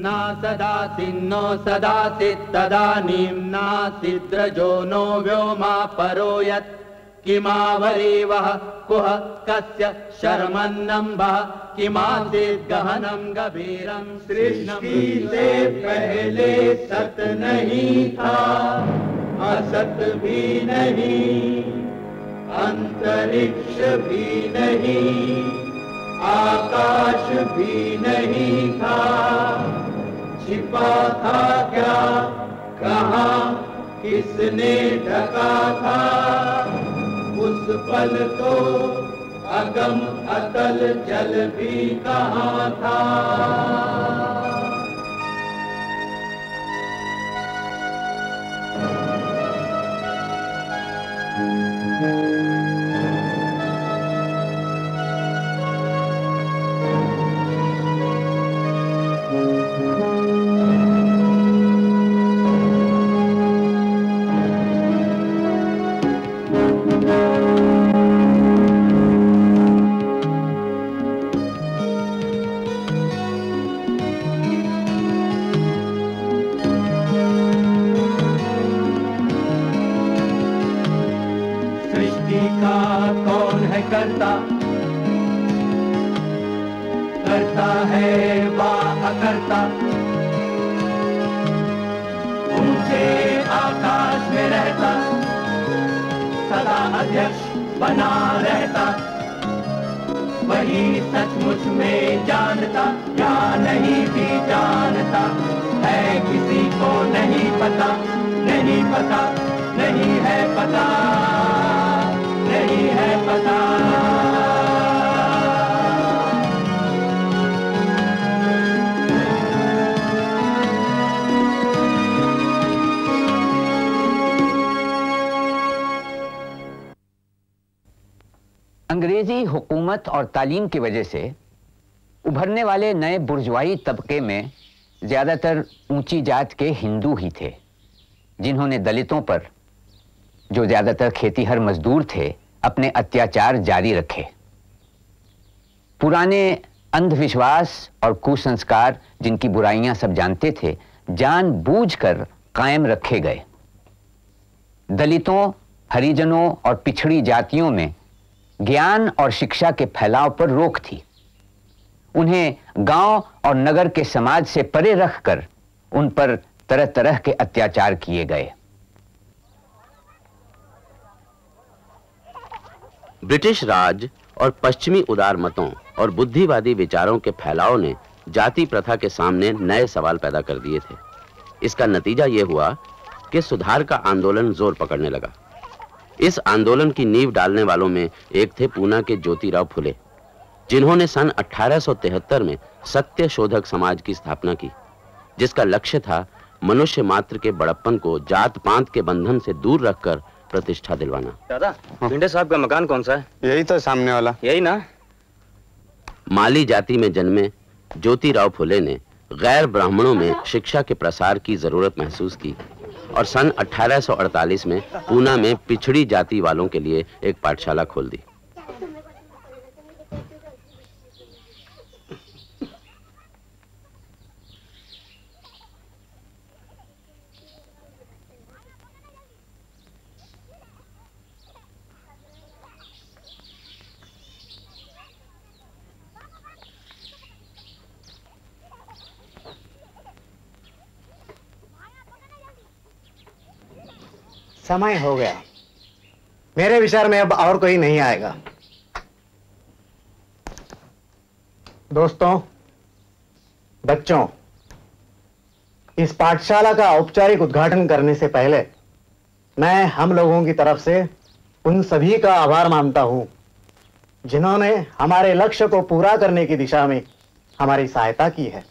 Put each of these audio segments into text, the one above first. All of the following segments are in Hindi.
ना सदासिन्नो सदासित् तदानीं नासिद्रजो नो व्योमा परो यत् किमावरीवः कुह कस्य शर्मन्नम्भः किमासीत् गहनं गभीरं। सृष्टि से पहले सत नहीं था, असत भी नहीं, अंतरिक्ष भी नहीं, आकाश भी नहीं था। छिपा था क्या, कहाँ, किसने ढका था? उस पल तो अगम अतल जल भी कहाँ था। करता है वाह करता, ऊंचे आकाश में रहता, सदा अध्यक्ष बना रहता। वही सचमुच में जानता या नहीं भी जानता है, किसी को नहीं पता, नहीं पता, नहीं है पता, नहीं है पता। अंग्रेजी हुकूमत और तालीम की वजह से उभरने वाले नए बुर्जुआई तबके में ज्यादातर ऊंची जात के हिंदू ही थे, जिन्होंने दलितों पर, जो ज्यादातर खेतीहर मजदूर थे, अपने अत्याचार जारी रखे। पुराने अंधविश्वास और कुसंस्कार, जिनकी बुराइयां सब जानते थे, जानबूझकर कायम रखे गए। दलितों, हरिजनों और पिछड़ी जातियों में ज्ञान और शिक्षा के फैलाव पर रोक थी। उन्हें गांव और नगर के समाज से परे रखकर उन पर तरह तरह के अत्याचार किए गए। ब्रिटिश राज और पश्चिमी उदार मतों और बुद्धिवादी विचारों के फैलाव ने जाति प्रथा के सामने नए सवाल पैदा कर दिए थे। इसका नतीजा यह हुआ कि सुधार का आंदोलन जोर पकड़ने लगा। इस आंदोलन की नींव डालने वालों में एक थे पूना के ज्योतिराव फुले, जिन्होंने सन 1873 में सत्य शोधक समाज की स्थापना की, जिसका लक्ष्य था मनुष्य मात्र के बड़प्पन को जात पात के बंधन से दूर रखकर प्रतिष्ठा दिलवाना। दादा, भिंडे साहब का मकान कौन सा है? यही तो सामने वाला। यही ना? माली जाति में जन्मे ज्योतिराव फुले ने गैर ब्राह्मणों में शिक्षा के प्रसार की जरूरत महसूस की और सन 1848 में पूना में पिछड़ी जाति वालों के लिए एक पाठशाला खोल दी। समय हो गया, मेरे विचार में अब और कोई नहीं आएगा। दोस्तों, बच्चों, इस पाठशाला का औपचारिक उद्घाटन करने से पहले मैं हम लोगों की तरफ से उन सभी का आभार मानता हूं जिन्होंने हमारे लक्ष्य को पूरा करने की दिशा में हमारी सहायता की है।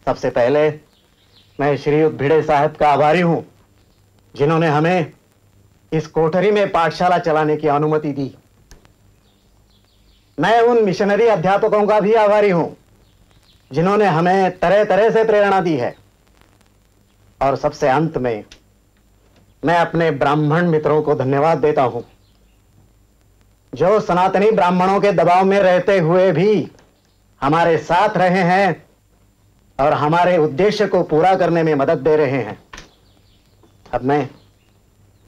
सबसे पहले मैं श्रीयुत भिड़े साहब का आभारी हूं, जिन्होंने हमें इस कोठरी में पाठशाला चलाने की अनुमति दी। मैं उन मिशनरी अध्यापकों का भी आभारी हूं, जिन्होंने हमें तरह तरह से प्रेरणा दी है। और सबसे अंत में मैं अपने ब्राह्मण मित्रों को धन्यवाद देता हूं, जो सनातनी ब्राह्मणों के दबाव में रहते हुए भी हमारे साथ रहे हैं और हमारे उद्देश्य को पूरा करने में मदद दे रहे हैं। अब मैं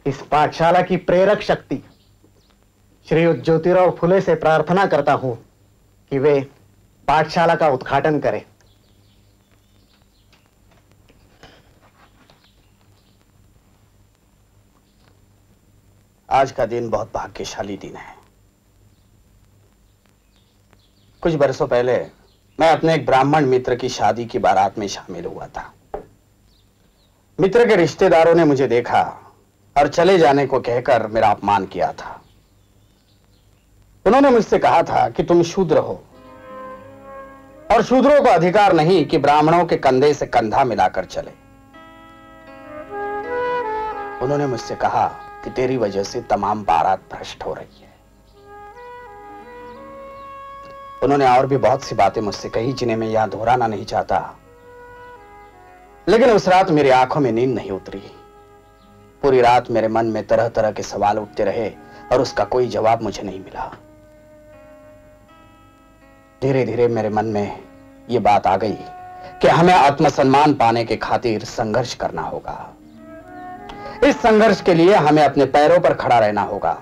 इस पाठशाला की प्रेरक शक्ति श्रीयुत ज्योतिराव फुले से प्रार्थना करता हूं कि वे पाठशाला का उद्घाटन करें। आज का दिन बहुत भाग्यशाली दिन है। कुछ बरसों पहले मैं अपने एक ब्राह्मण मित्र की शादी की बारात में शामिल हुआ था। मित्र के रिश्तेदारों ने मुझे देखा और चले जाने को कहकर मेरा अपमान किया था। उन्होंने मुझसे कहा था कि तुम शूद्र हो और शूद्रों को अधिकार नहीं कि ब्राह्मणों के कंधे से कंधा मिलाकर चले। उन्होंने मुझसे कहा कि तेरी वजह से तमाम बारात भ्रष्ट हो रही है। उन्होंने और भी बहुत सी बातें मुझसे कही जिन्हें मैं यहां दोहराना नहीं चाहता, लेकिन उस रात मेरी आंखों में नींद नहीं उतरी। पूरी रात मेरे मन में तरह तरह के सवाल उठते रहे और उसका कोई जवाब मुझे नहीं मिला। धीरे धीरे मेरे मन में यह बात आ गई कि हमें आत्मसम्मान पाने के खातिर संघर्ष करना होगा। इस संघर्ष के लिए हमें अपने पैरों पर खड़ा रहना होगा।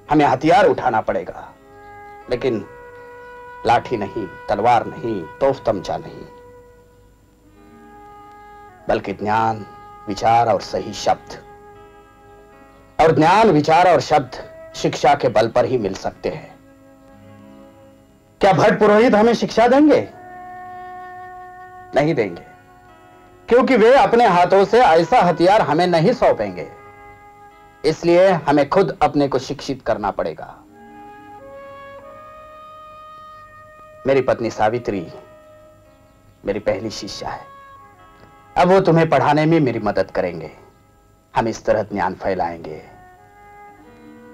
हमें हथियार उठाना पड़ेगा, लेकिन लाठी नहीं, तलवार नहीं, तोफ तमचा नहीं, बल्कि ज्ञान, विचार और सही शब्द। और ज्ञान, विचार और शब्द शिक्षा के बल पर ही मिल सकते हैं। क्या भट्ट पुरोहित हमें शिक्षा देंगे? नहीं देंगे, क्योंकि वे अपने हाथों से ऐसा हथियार हमें नहीं सौंपेंगे। इसलिए हमें खुद अपने को शिक्षित करना पड़ेगा। मेरी पत्नी सावित्री मेरी पहली शिष्या है। अब वो तुम्हें पढ़ाने में मेरी मदद करेंगे। हम इस तरह ज्ञान फैलाएंगे,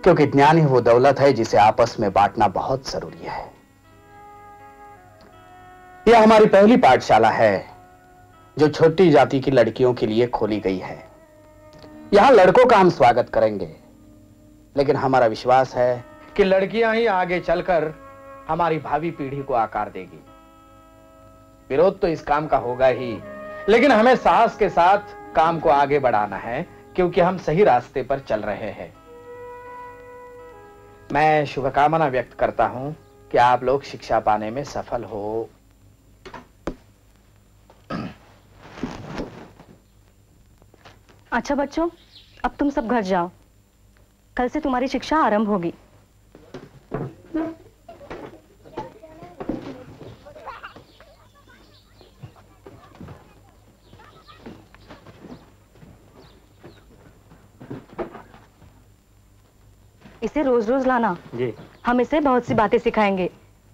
क्योंकि ज्ञान ही वो दौलत है जिसे आपस में बांटना बहुत जरूरी है। यह हमारी पहली पाठशाला है जो छोटी जाति की लड़कियों के लिए खोली गई है। यहां लड़कों का हम स्वागत करेंगे, लेकिन हमारा विश्वास है कि लड़कियां ही आगे चलकर हमारी भावी पीढ़ी को आकार देगी। विरोध तो इस काम का होगा ही, लेकिन हमें साहस के साथ काम को आगे बढ़ाना है, क्योंकि हम सही रास्ते पर चल रहे हैं। मैं शुभकामना व्यक्त करता हूं कि आप लोग शिक्षा पाने में सफल हो। अच्छा बच्चों, अब तुम सब घर जाओ। कल से तुम्हारी शिक्षा आरंभ होगी। इसे रोज रोज लाना जी। हम इसे बहुत सी बातें सिखाएंगे,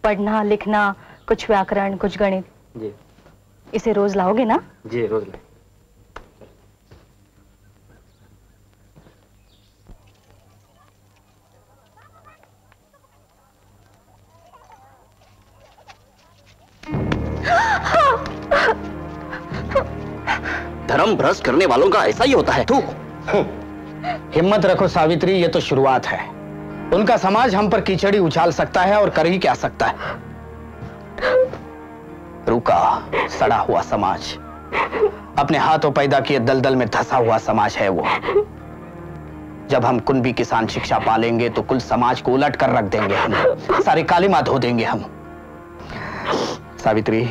पढ़ना, लिखना, कुछ व्याकरण, कुछ गणित जी। इसे रोज लाओगे ना? जी रोज लाए। धर्म भ्रष्ट करने वालों का ऐसा ही होता है। तू हिम्मत रखो सावित्री, ये तो शुरुआत है। उनका समाज हम पर कीचड़ी उछाल सकता है और कर ही क्या सकता है। रुका सड़ा हुआ समाज, अपने हाथों पैदा किए दलदल में धंसा हुआ समाज है वो। जब हम कुनबी किसान शिक्षा पालेंगे तो कुल समाज को उलट कर रख देंगे हम, सारे कालिमा धो देंगे हम। सावित्री,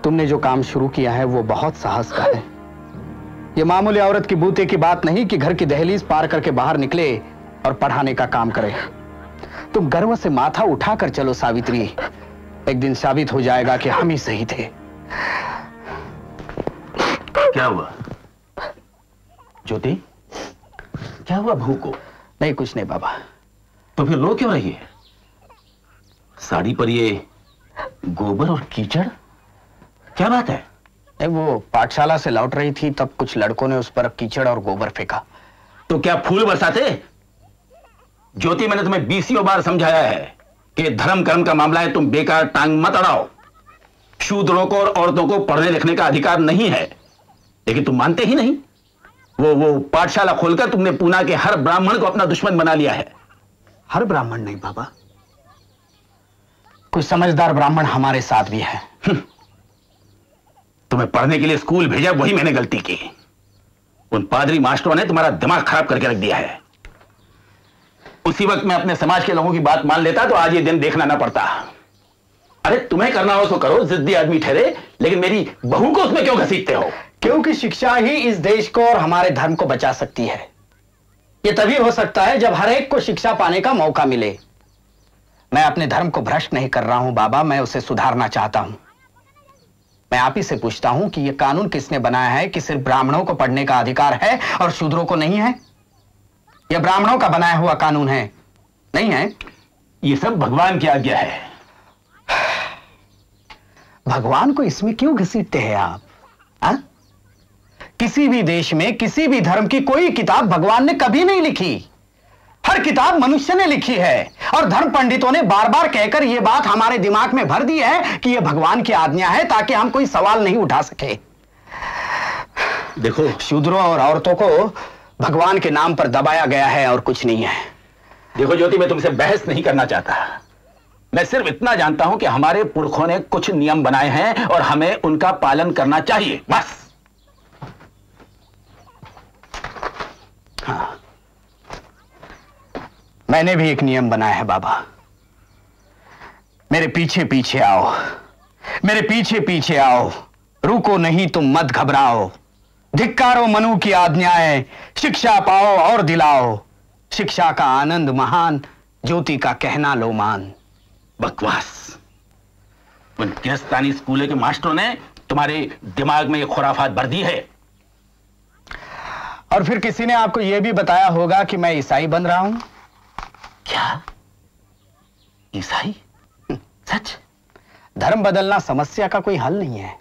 तुमने जो काम शुरू किया है वो बहुत साहस का है। ये मामूली औरत की बूते की बात नहीं कि घर की दहलीज पार करके बाहर निकले और पढ़ाने का काम करे। तुम गर्व से माथा उठाकर चलो सावित्री, एक दिन साबित हो जाएगा कि हम ही सही थे। क्या हुआ ज्योति? क्या हुआ बहू को? नहीं कुछ नहीं बाबा। तो फिर रो क्यों रही है? साड़ी पर ये गोबर और कीचड़, क्या बात है? वो पाठशाला से लौट रही थी, तब कुछ लड़कों ने उस पर कीचड़ और गोबर फेंका। तो क्या फूल बरसाते? ज्योति, मैंने तुम्हें 20 बार समझाया है कि धर्म कर्म का मामला है, तुम बेकार टांग मत अड़ाओ। शूद्रों को और औरतों को पढ़ने लिखने का अधिकार नहीं है, लेकिन तुम मानते ही नहीं। वो पाठशाला खोलकर तुमने पूना के हर ब्राह्मण को अपना दुश्मन बना लिया है। हर ब्राह्मण नहीं बाबा, कुछ समझदार ब्राह्मण हमारे साथ भी हैं। तुम्हें पढ़ने के लिए स्कूल भेजा, वही मैंने गलती की। उन पादरी मास्टरों ने तुम्हारा दिमाग खराब करके रख दिया है। उसी वक्त मैं अपने समाज के लोगों की बात मान लेता तो आज ये दिन देखना ना पड़ता। अरे तुम्हें करना हो तो करो, जिद्दी आदमी ठहरे, लेकिन मेरी बहू को उसमें क्यों घसीटते हो? क्योंकि शिक्षा ही इस देश को और हमारे धर्म को बचा सकती है। यह तभी हो सकता है जब हर एक को शिक्षा पाने का मौका मिले। मैं अपने धर्म को भ्रष्ट नहीं कर रहा हूं बाबा, मैं उसे सुधारना चाहता हूं। मैं आप ही से पूछता हूं कि यह कानून किसने बनाया है कि सिर्फ ब्राह्मणों को पढ़ने का अधिकार है और शूद्रों को नहीं है? यह ब्राह्मणों का बनाया हुआ कानून है, नहीं है? यह सब भगवान की आज्ञा है। भगवान को इसमें क्यों घसीटते हैं आप? हा? किसी भी देश में किसी भी धर्म की कोई किताब भगवान ने कभी नहीं लिखी। हर किताब मनुष्य ने लिखी है और धर्म पंडितों ने बार बार कहकर यह बात हमारे दिमाग में भर दी है कि यह भगवान की आज्ञा है, ताकि हम कोई सवाल नहीं उठा सके। देखो, शूद्रों और औरतों को भगवान के नाम पर दबाया गया है और कुछ नहीं है। देखो ज्योति, मैं तुमसे बहस नहीं करना चाहता। मैं सिर्फ इतना जानता हूं कि हमारे पुरखों ने कुछ नियम बनाए हैं और हमें उनका पालन करना चाहिए, बस। हाँ, मैंने भी एक नियम बनाया है बाबा। मेरे पीछे पीछे आओ, मेरे पीछे पीछे आओ, रुको नहीं तुम मत घबराओ, धिक्कारो मनु की आज्ञाएं, शिक्षा पाओ और दिलाओ, शिक्षा का आनंद महान, ज्योति का कहना लो मान। बकवास। उन गिरस्तानी स्कूलों के मास्टरों ने तुम्हारे दिमाग में ये खुराफात भर दी है। और फिर किसी ने आपको यह भी बताया होगा कि मैं ईसाई बन रहा हूं। क्या? ईसाई? सच। धर्म बदलना समस्या का कोई हल नहीं है।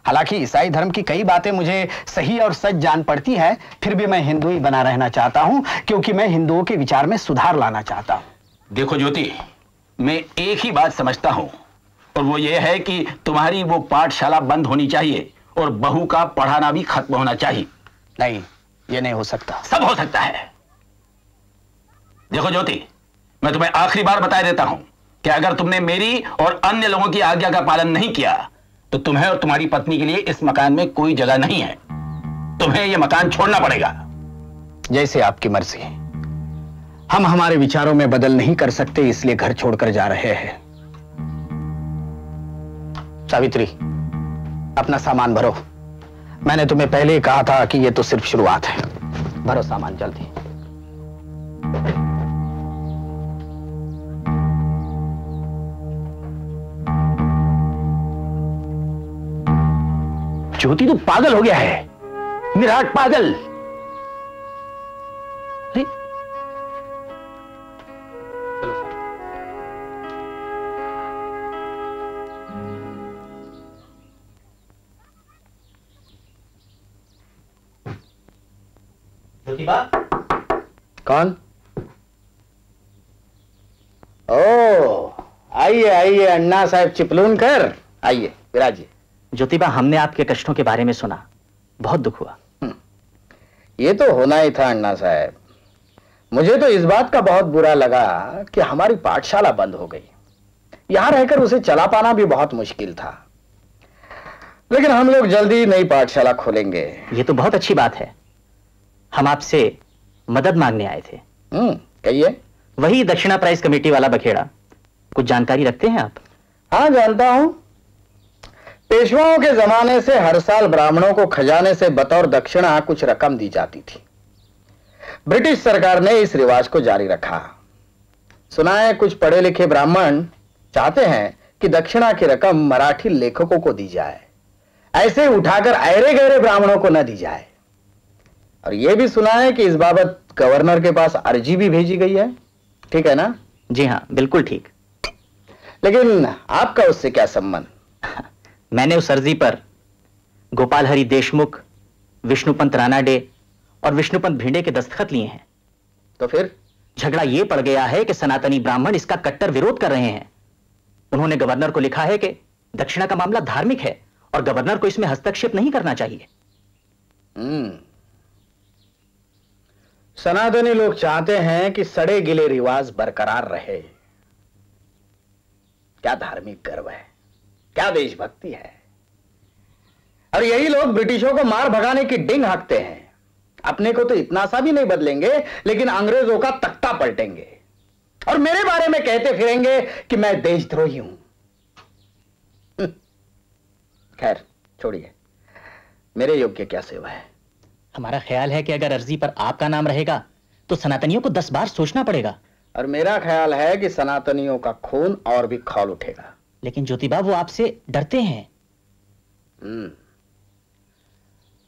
हालांकि ईसाई धर्म की कई बातें मुझे सही और सच जान पड़ती है, फिर भी मैं हिंदू ही बना रहना चाहता हूं, क्योंकि मैं हिंदुओं के विचार में सुधार लाना चाहता हूं। देखो ज्योति, मैं एक ही बात समझता हूं, और वो ये है कि तुम्हारी वो पाठशाला बंद होनी चाहिए और बहू का पढ़ाना भी खत्म होना चाहिए। नहीं, ये नहीं हो सकता। सब हो सकता है। देखो ज्योति, मैं तुम्हें आखिरी बार बता देता हूं कि अगर तुमने मेरी और अन्य लोगों की आज्ञा का पालन नहीं किया तो तुम्हें और तुम्हारी पत्नी के लिए इस मकान में कोई जगह नहीं है। तुम्हें यह मकान छोड़ना पड़ेगा। जैसे आपकी मर्जी। हम हमारे विचारों में बदल नहीं कर सकते, इसलिए घर छोड़कर जा रहे हैं। सावित्री, अपना सामान भरो। मैंने तुम्हें पहले ही कहा था कि यह तो सिर्फ शुरुआत है। भरो सामान जल्दी। ज्योति, तू पागल हो गया है, निराट पागल। ज्योतिबा? कौन? ओ, आइए आइए अन्ना साहब चिपलूनकर, आइए विराजिए। ज्योतिबा, हमने आपके कष्टों के बारे में सुना, बहुत दुख हुआ। ये तो होना ही था अन्ना साहब। मुझे तो इस बात का बहुत बुरा लगा कि हमारी पाठशाला बंद हो गई। यहां रहकर उसे चला पाना भी बहुत मुश्किल था, लेकिन हम लोग जल्दी नई पाठशाला खोलेंगे। ये तो बहुत अच्छी बात है। हम आपसे मदद मांगने आए थे। कहिए। वही दक्षिणा प्राइज कमेटी वाला बखेड़ा, कुछ जानकारी रखते हैं आप? हाँ, जानता हूं। पेशवाओं के जमाने से हर साल ब्राह्मणों को खजाने से बतौर दक्षिणा कुछ रकम दी जाती थी। ब्रिटिश सरकार ने इस रिवाज को जारी रखा। सुना है कुछ पढ़े लिखे ब्राह्मण चाहते हैं कि दक्षिणा की रकम मराठी लेखकों को दी जाए, ऐसे उठाकर अहरे गहरे ब्राह्मणों को न दी जाए। और यह भी सुना है कि इस बाबत गवर्नर के पास अर्जी भी भेजी गई है। ठीक है ना? जी हाँ, बिल्कुल ठीक। लेकिन आपका उससे क्या संबंध? मैंने उस अर्जी पर गोपाल हरि देशमुख, विष्णुपंत रानाडे और विष्णुपंत भिंडे के दस्तखत लिए हैं। तो फिर झगड़ा यह पड़ गया है कि सनातनी ब्राह्मण इसका कट्टर विरोध कर रहे हैं। उन्होंने गवर्नर को लिखा है कि दक्षिणा का मामला धार्मिक है और गवर्नर को इसमें हस्तक्षेप नहीं करना चाहिए। सनातनी लोग चाहते हैं कि सड़े गिले रिवाज बरकरार रहे। क्या धार्मिक गर्व है, क्या देशभक्ति है। और यही लोग ब्रिटिशों को मार भगाने की डिंग हाँकते हैं। अपने को तो इतना सा भी नहीं बदलेंगे, लेकिन अंग्रेजों का तख्ता पलटेंगे और मेरे बारे में कहते फिरेंगे कि मैं देशद्रोही हूं। खैर छोड़िए, मेरे योग्य क्या सेवा है। हमारा ख्याल है कि अगर अर्जी पर आपका नाम रहेगा तो सनातनियों को 10 बार सोचना पड़ेगा। और मेरा ख्याल है कि सनातनियों का खून और भी खौल उठेगा। लेकिन ज्योतिबा, वो आपसे डरते हैं।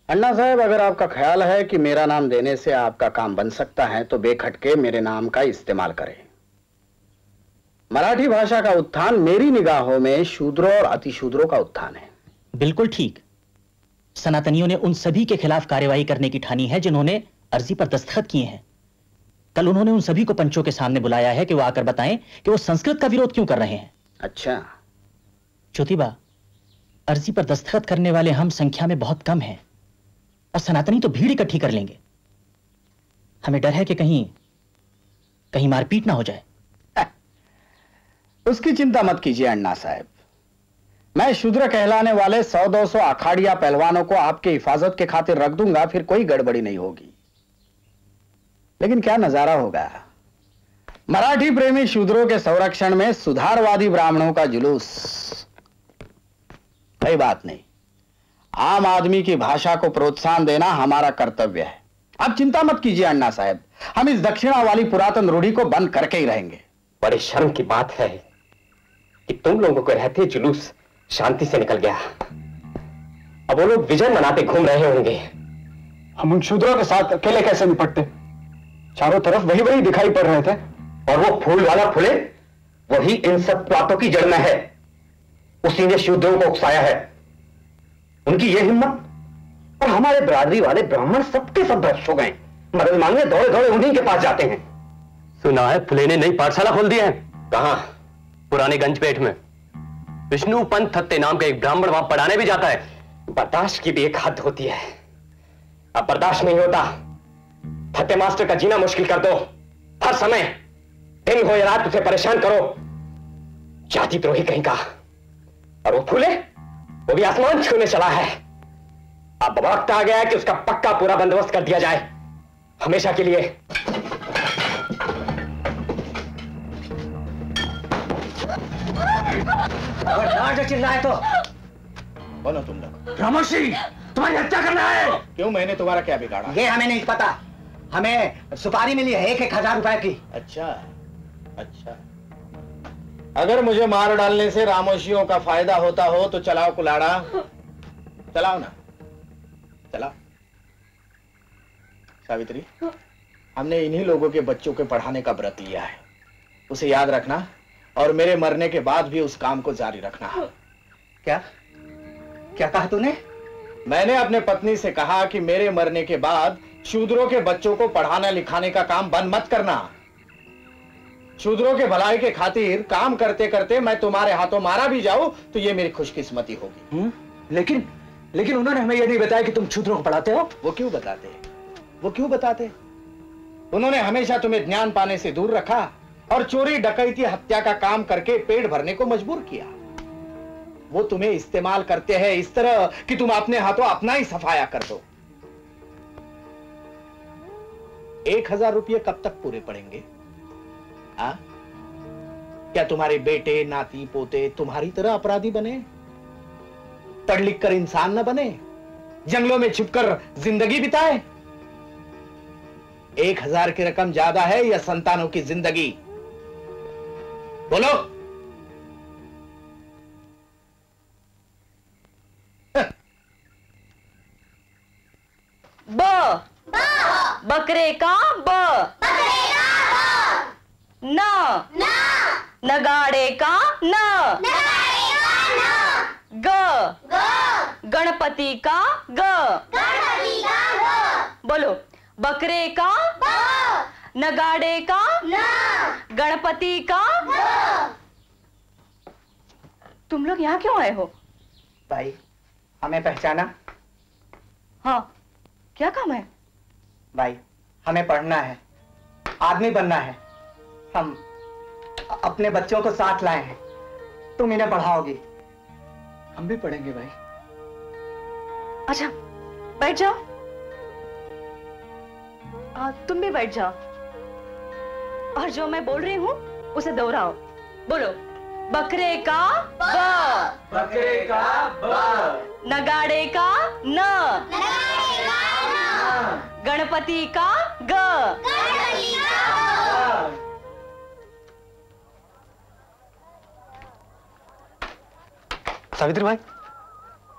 अन्ना साहब, अगर आपका ख्याल है कि मेरा नाम देने से आपका काम बन सकता है तो बेखटके मेरे नाम का इस्तेमाल करें। मराठी भाषा का उत्थान मेरी निगाहों में शूद्रों और अतिशूद्रों का उत्थान है। बिल्कुल ठीक। सनातनियों ने उन सभी के खिलाफ कार्यवाही करने की ठानी है जिन्होंने अर्जी पर दस्तखत किए हैं। कल उन्होंने उन सभी को पंचों के सामने बुलाया है कि वो आकर बताएं कि वो संस्कृत का विरोध क्यों कर रहे हैं। अच्छा ज्योतिबा, अर्जी पर दस्तखत करने वाले हम संख्या में बहुत कम हैं और सनातनी तो भीड़ इकट्ठी कर लेंगे। हमें डर है कि कहीं मारपीट ना हो जाए। उसकी चिंता मत कीजिए अन्ना साहब। मैं शूद्र कहलाने वाले 100-200 अखाड़िया पहलवानों को आपके हिफाजत के खातिर रख दूंगा, फिर कोई गड़बड़ी नहीं होगी। लेकिन क्या नजारा होगा, मराठी प्रेमी शूद्रों के संरक्षण में सुधारवादी ब्राह्मणों का जुलूस। कोई बात नहीं, आम आदमी की भाषा को प्रोत्साहन देना हमारा कर्तव्य है। आप चिंता मत कीजिए अन्ना साहब, हम इस दक्षिणा वाली पुरातन रूढ़ी को बंद करके ही रहेंगे। बड़ी शर्म की बात है कि तुम लोगों को रहते जुलूस शांति से निकल गया। अब वो लोग विजय मनाते घूम रहे होंगे। हम उन शूद्रों के साथ अकेले कैसे निपटते? चारों तरफ वही वही दिखाई पड़ रहे थे। और वो फूल वाला फूले वही इन सब बातों की जड़ में है। उसी ने शूद्रों को उकसाया है। उनकी ये हिम्मत। और हमारे बरादरी वाले ब्राह्मण सबके सब भ्रष्ट हो गए। मदद मांगने दौड़े दौड़े उन्हीं के पास जाते हैं। सुना है फुले ने नई पाठशाला खोल दी है। कहां? पुराने गंजपेट में। विष्णु पंत थत्ते नाम का एक ब्राह्मण वहां पढ़ाने भी जाता है। बर्दाश्त की भी एक हद होती है। अब बर्दाश्त नहीं होता। थत्ते मास्टर का जीना मुश्किल कर दो। हर समय दिन हो या रात उसे परेशान करो। जाति द्रोही कहीं का। और वो फूले, वो भी आसमान छूने चला है। अब वक्त आ गया है कि उसका पक्का पूरा बंदोबस्त कर दिया जाए, हमेशा के लिए। अगर चिल्लाए तो बोलो तुम लोग। रामोशी, तुम्हारी हत्या करना है। क्यों? मैंने तुम्हारा क्या बिगाड़ा? ये हमें नहीं पता। हमें सुपारी मिली है 1,000 रुपए की। अच्छा अच्छा, अगर मुझे मार डालने से रामोशियों का फायदा होता हो तो चलाओ कुलाड़ा, चलाओ ना, चलाओ। सावित्री, हमने इन्हीं लोगों के बच्चों के पढ़ाने का व्रत लिया है, उसे याद रखना और मेरे मरने के बाद भी उस काम को जारी रखना। क्या क्या कहा तूने? मैंने अपने पत्नी से कहा कि मेरे मरने के बाद शूद्रों के बच्चों को पढ़ाना लिखाने का काम बंद मत करना। शूद्रों के भलाई के खातिर काम करते करते मैं तुम्हारे हाथों मारा भी जाऊं तो ये मेरी खुशकिस्मती होगी। लेकिन उन्होंने हमें यह नहीं बताया कि तुम शूद्रों को पढ़ाते हो। वो क्यों बताते? वो क्यों बताते? उन्होंने हमेशा तुम्हें ज्ञान पाने से दूर रखा और चोरी डकैती हत्या का काम करके पेट भरने को मजबूर किया। वो तुम्हें इस्तेमाल करते हैं इस तरह कि तुम अपने हाथों अपना ही सफाया कर दो। 1,000 रुपये कब तक पूरे पड़ेंगे? क्या तुम्हारे बेटे नाती पोते तुम्हारी तरह अपराधी बने, पढ़ लिख कर इंसान न बने, जंगलों में छिपकर जिंदगी बिताए? 1,000 की रकम ज्यादा है या संतानों की जिंदगी? बोलो। बकरे का ब, न नगाड़े का न, ग गणपति का ग। बोलो। बकरे का नगाड़े का गणपति का। तुम लोग यहाँ क्यों आए हो? भाई, हमें पहचाना? हाँ, क्या काम है? भाई, हमें पढ़ना है, आदमी बनना है। हम अपने बच्चों को साथ लाए हैं, तुम इन्हें पढ़ाओगी। हम भी पढ़ेंगे भाई। अच्छा बैठ जाओ। तुम भी बैठ जाओ और जो मैं बोल रही हूँ उसे दोहराओ। बोलो, बकरे का ब, बकरे का ब, नगाड़े का न, गणपति का ग। सावित्री भाई।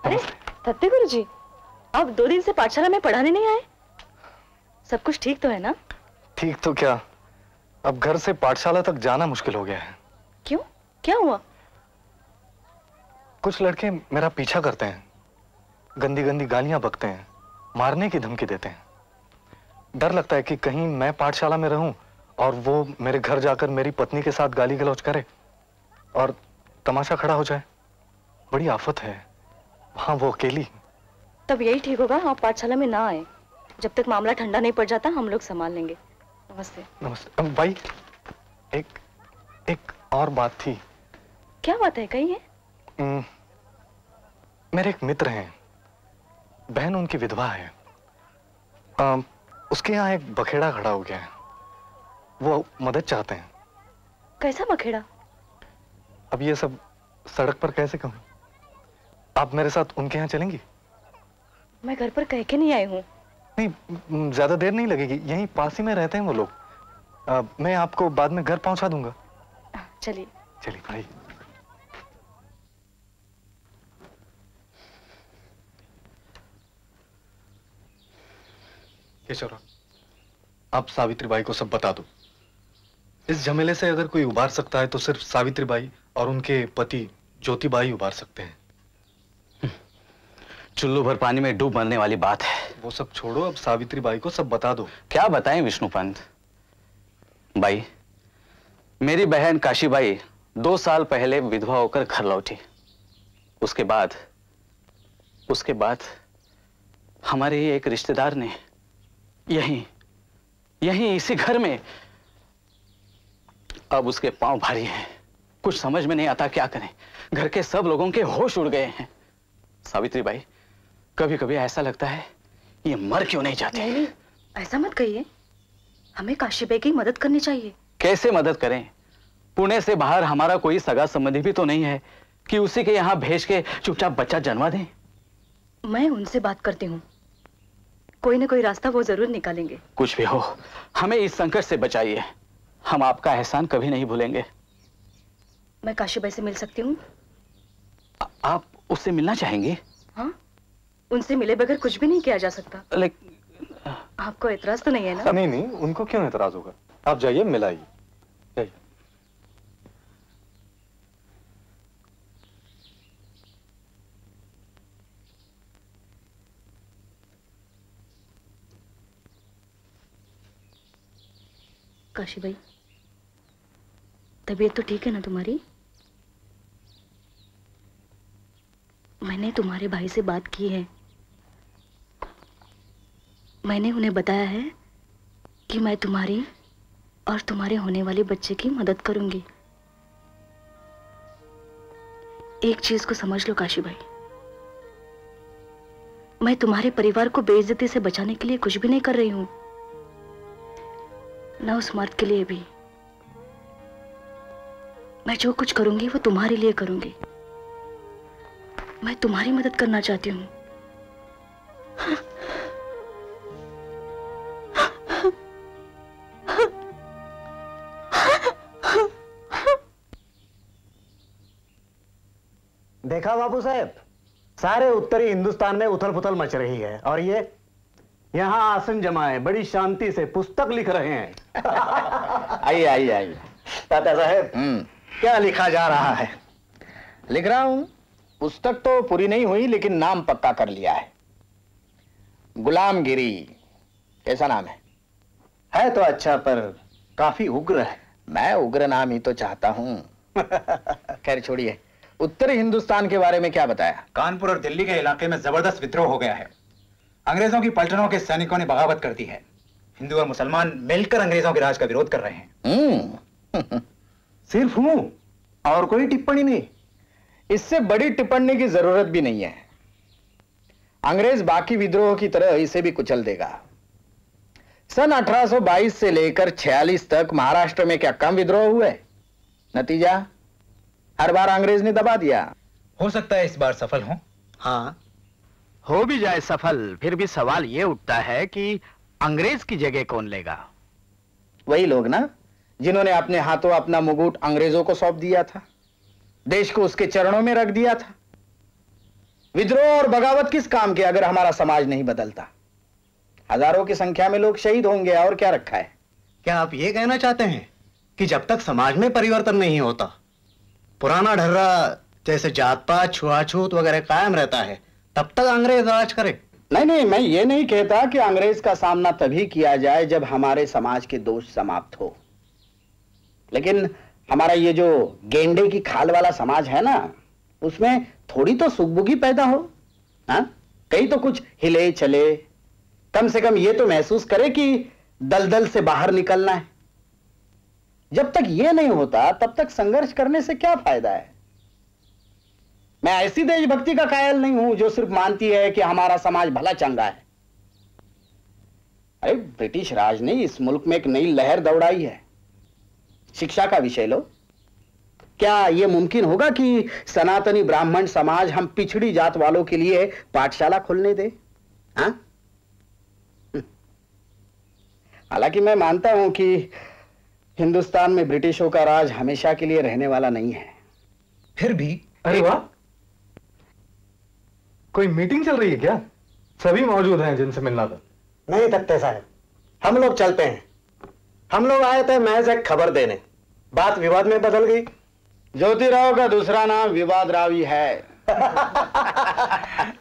अरे सत्य गुरु जी, आप 2 दिन से पाठशाला में पढ़ाने नहीं आए? सब कुछ ठीक तो है ना? ठीक तो क्या, अब घर से पाठशाला तक जाना मुश्किल हो गया है। क्यों, क्या हुआ? कुछ लड़के मेरा पीछा करते हैं, गंदी गंदी गालियां बकते हैं, मारने की धमकी देते हैं। डर लगता है कि कहीं मैं पाठशाला में रहूं और वो मेरे घर जाकर मेरी पत्नी के साथ गाली गलौज करे और तमाशा खड़ा हो जाए। बड़ी आफत है वहां, वो अकेली। तब यही ठीक होगा आप पाठशाला में ना आए। जब तक मामला ठंडा नहीं पड़ जाता हम लोग संभाल लेंगे। नमस्ते। नमस्ते भाई। एक और बात थी। क्या बात है, कहिए। मेरे एक मित्र हैं, बहन उनकी विधवा है। उसके यहाँ एक बखेड़ा खड़ा हो गया है, वो मदद चाहते हैं। कैसा बखेड़ा? अब ये सब सड़क पर कैसे कहूँ? आप मेरे साथ उनके यहाँ चलेंगी? मैं घर पर कह के नहीं आई हूँ। नहीं, ज्यादा देर नहीं लगेगी, यहीं पास ही में रहते हैं वो लोग। मैं आपको बाद में घर पहुंचा दूंगा। चलिए चलिए भाई। केशवराव, आप सावित्री बाई को सब बता दो। इस झमेले से अगर कोई उबार सकता है तो सिर्फ सावित्री बाई और उनके पति ज्योति बाई उबार सकते हैं। चुल्लू भर पानी में डूब मरने वाली बात है। वो सब छोड़ो, अब सावित्री बाई को सब बता दो। क्या बताएं विष्णु पंत? बाई, मेरी बहन काशीबाई 2 साल पहले विधवा होकर घर लौटी। उसके बाद हमारे ही एक रिश्तेदार ने यहीं इसी घर में, अब उसके पांव भारी हैं। कुछ समझ में नहीं आता क्या करें। घर के सब लोगों के होश उड़ गए हैं। सावित्री बाई, कभी कभी ऐसा लगता है ये मर क्यों नहीं जाते। नहीं, ऐसा मत कहिए। हमें काशीबाई की मदद करनी चाहिए। कैसे मदद करें? पुणे से बाहर हमारा कोई सगा संबंधी भी तो नहीं है कि उसी के यहाँ भेज के चुपचाप बच्चा जन्मा दें। मैं उनसे बात करती हूँ, कोई ना कोई रास्ता वो जरूर निकालेंगे। कुछ भी हो, हमें इस संकट से बचाइए। हम आपका एहसान कभी नहीं भूलेंगे। मैं काशीबाई से मिल सकती हूँ? आप उससे मिलना चाहेंगे? हाँ, उनसे मिले बगैर कुछ भी नहीं किया जा सकता। लेकिन आपको एतराज तो नहीं है ना? नहीं, उनको क्यों एतराज होगा। आप जाइए, मिलाइए। जाइए। काशीबाई, तबीयत तो ठीक है ना तुम्हारी? मैंने तुम्हारे भाई से बात की है। मैंने उन्हें बताया है कि मैं तुम्हारी और तुम्हारे होने वाले बच्चे की मदद करूंगी। एक चीज को समझ लो काशीबाई, मैं तुम्हारे परिवार को बेइज्जती से बचाने के लिए कुछ भी नहीं कर रही हूं, ना उस मर्द के लिए भी। मैं जो कुछ करूंगी वो तुम्हारे लिए करूंगी। मैं तुम्हारी मदद करना चाहती हूँ। देखा बाबू साहब, सारे उत्तरी हिंदुस्तान में उथल पुथल मच रही है और ये यहाँ आसन जमाए बड़ी शांति से पुस्तक लिख रहे हैं। आइए। ताता साहब, क्या लिखा जा रहा है? लिख रहा हूं। पुस्तक तो पूरी नहीं हुई लेकिन नाम पक्का कर लिया है। गुलामगिरी कैसा नाम है तो अच्छा, पर काफी उग्र है। मैं उग्र नाम ही तो चाहता हूं। खैर छोड़िए, उत्तरी हिंदुस्तान के बारे में क्या बताया? कानपुर और दिल्ली के इलाके में जबरदस्त विद्रोह हो गया है। अंग्रेजों की पलटनों के सैनिकों ने बगावत कर दी है। हिंदू और मुसलमान मिलकर अंग्रेजों के राज का विरोध कर रहे हैं। सिर्फ हूं और कोई टिप्पणी नहीं? इससे बड़ी टिप्पणी की जरूरत भी नहीं है। अंग्रेज बाकी विद्रोह की तरह इसे भी कुचल देगा। सन 1822 से लेकर 46 तक महाराष्ट्र में क्या कम विद्रोह हुए? नतीजा हर बार अंग्रेज ने दबा दिया। हो सकता है इस बार सफल हो। हाँ, हो भी जाए सफल, फिर भी सवाल यह उठता है कि अंग्रेज की जगह कौन लेगा? वही लोग ना जिन्होंने अपने हाथों अपना मुकुट अंग्रेजों को सौंप दिया था, देश को उसके चरणों में रख दिया था। विद्रोह और बगावत किस काम के अगर हमारा समाज नहीं बदलता? हजारों की संख्या में लोग शहीद होंगे, और क्या रखा है? क्या आप ये कहना चाहते हैं कि जब तक समाज में परिवर्तन नहीं होता, पुराना ढर्रा जैसे जात पात छुआछूत वगैरह कायम रहता है, तब तक अंग्रेज राज करे? नहीं नहीं, मैं ये नहीं कहता कि अंग्रेज का सामना तभी किया जाए जब हमारे समाज के दोष समाप्त हो, लेकिन हमारा ये जो गेंडे की खाल वाला समाज है ना, उसमें थोड़ी तो सुगबुगी पैदा हो। हाँ, कहीं तो कुछ हिले चले, कम से कम ये तो महसूस करे कि दलदल से बाहर निकलना है। जब तक ये नहीं होता तब तक संघर्ष करने से क्या फायदा है? मैं ऐसी देशभक्ति का कायल नहीं हूं जो सिर्फ मानती है कि हमारा समाज भला चंगा है। अरे ब्रिटिश राज ने इस मुल्क में एक नई लहर दौड़ाई है, शिक्षा का विषय लो। क्या यह मुमकिन होगा कि सनातनी ब्राह्मण समाज हम पिछड़ी जात वालों के लिए पाठशाला खोलने दे? हाँ? हालांकि मैं मानता हूं कि हिंदुस्तान में ब्रिटिशों का राज हमेशा के लिए रहने वाला नहीं है। फिर भी अरे वाह, कोई मीटिंग चल रही है क्या? सभी मौजूद हैं जिनसे मिलना था। नहीं तख्ते साहब, हम लोग चलते हैं। हम लोग आए थे महज एक खबर देने, बात विवाद में बदल गई। ज्योतिराव का दूसरा नाम विवाद राव ही है।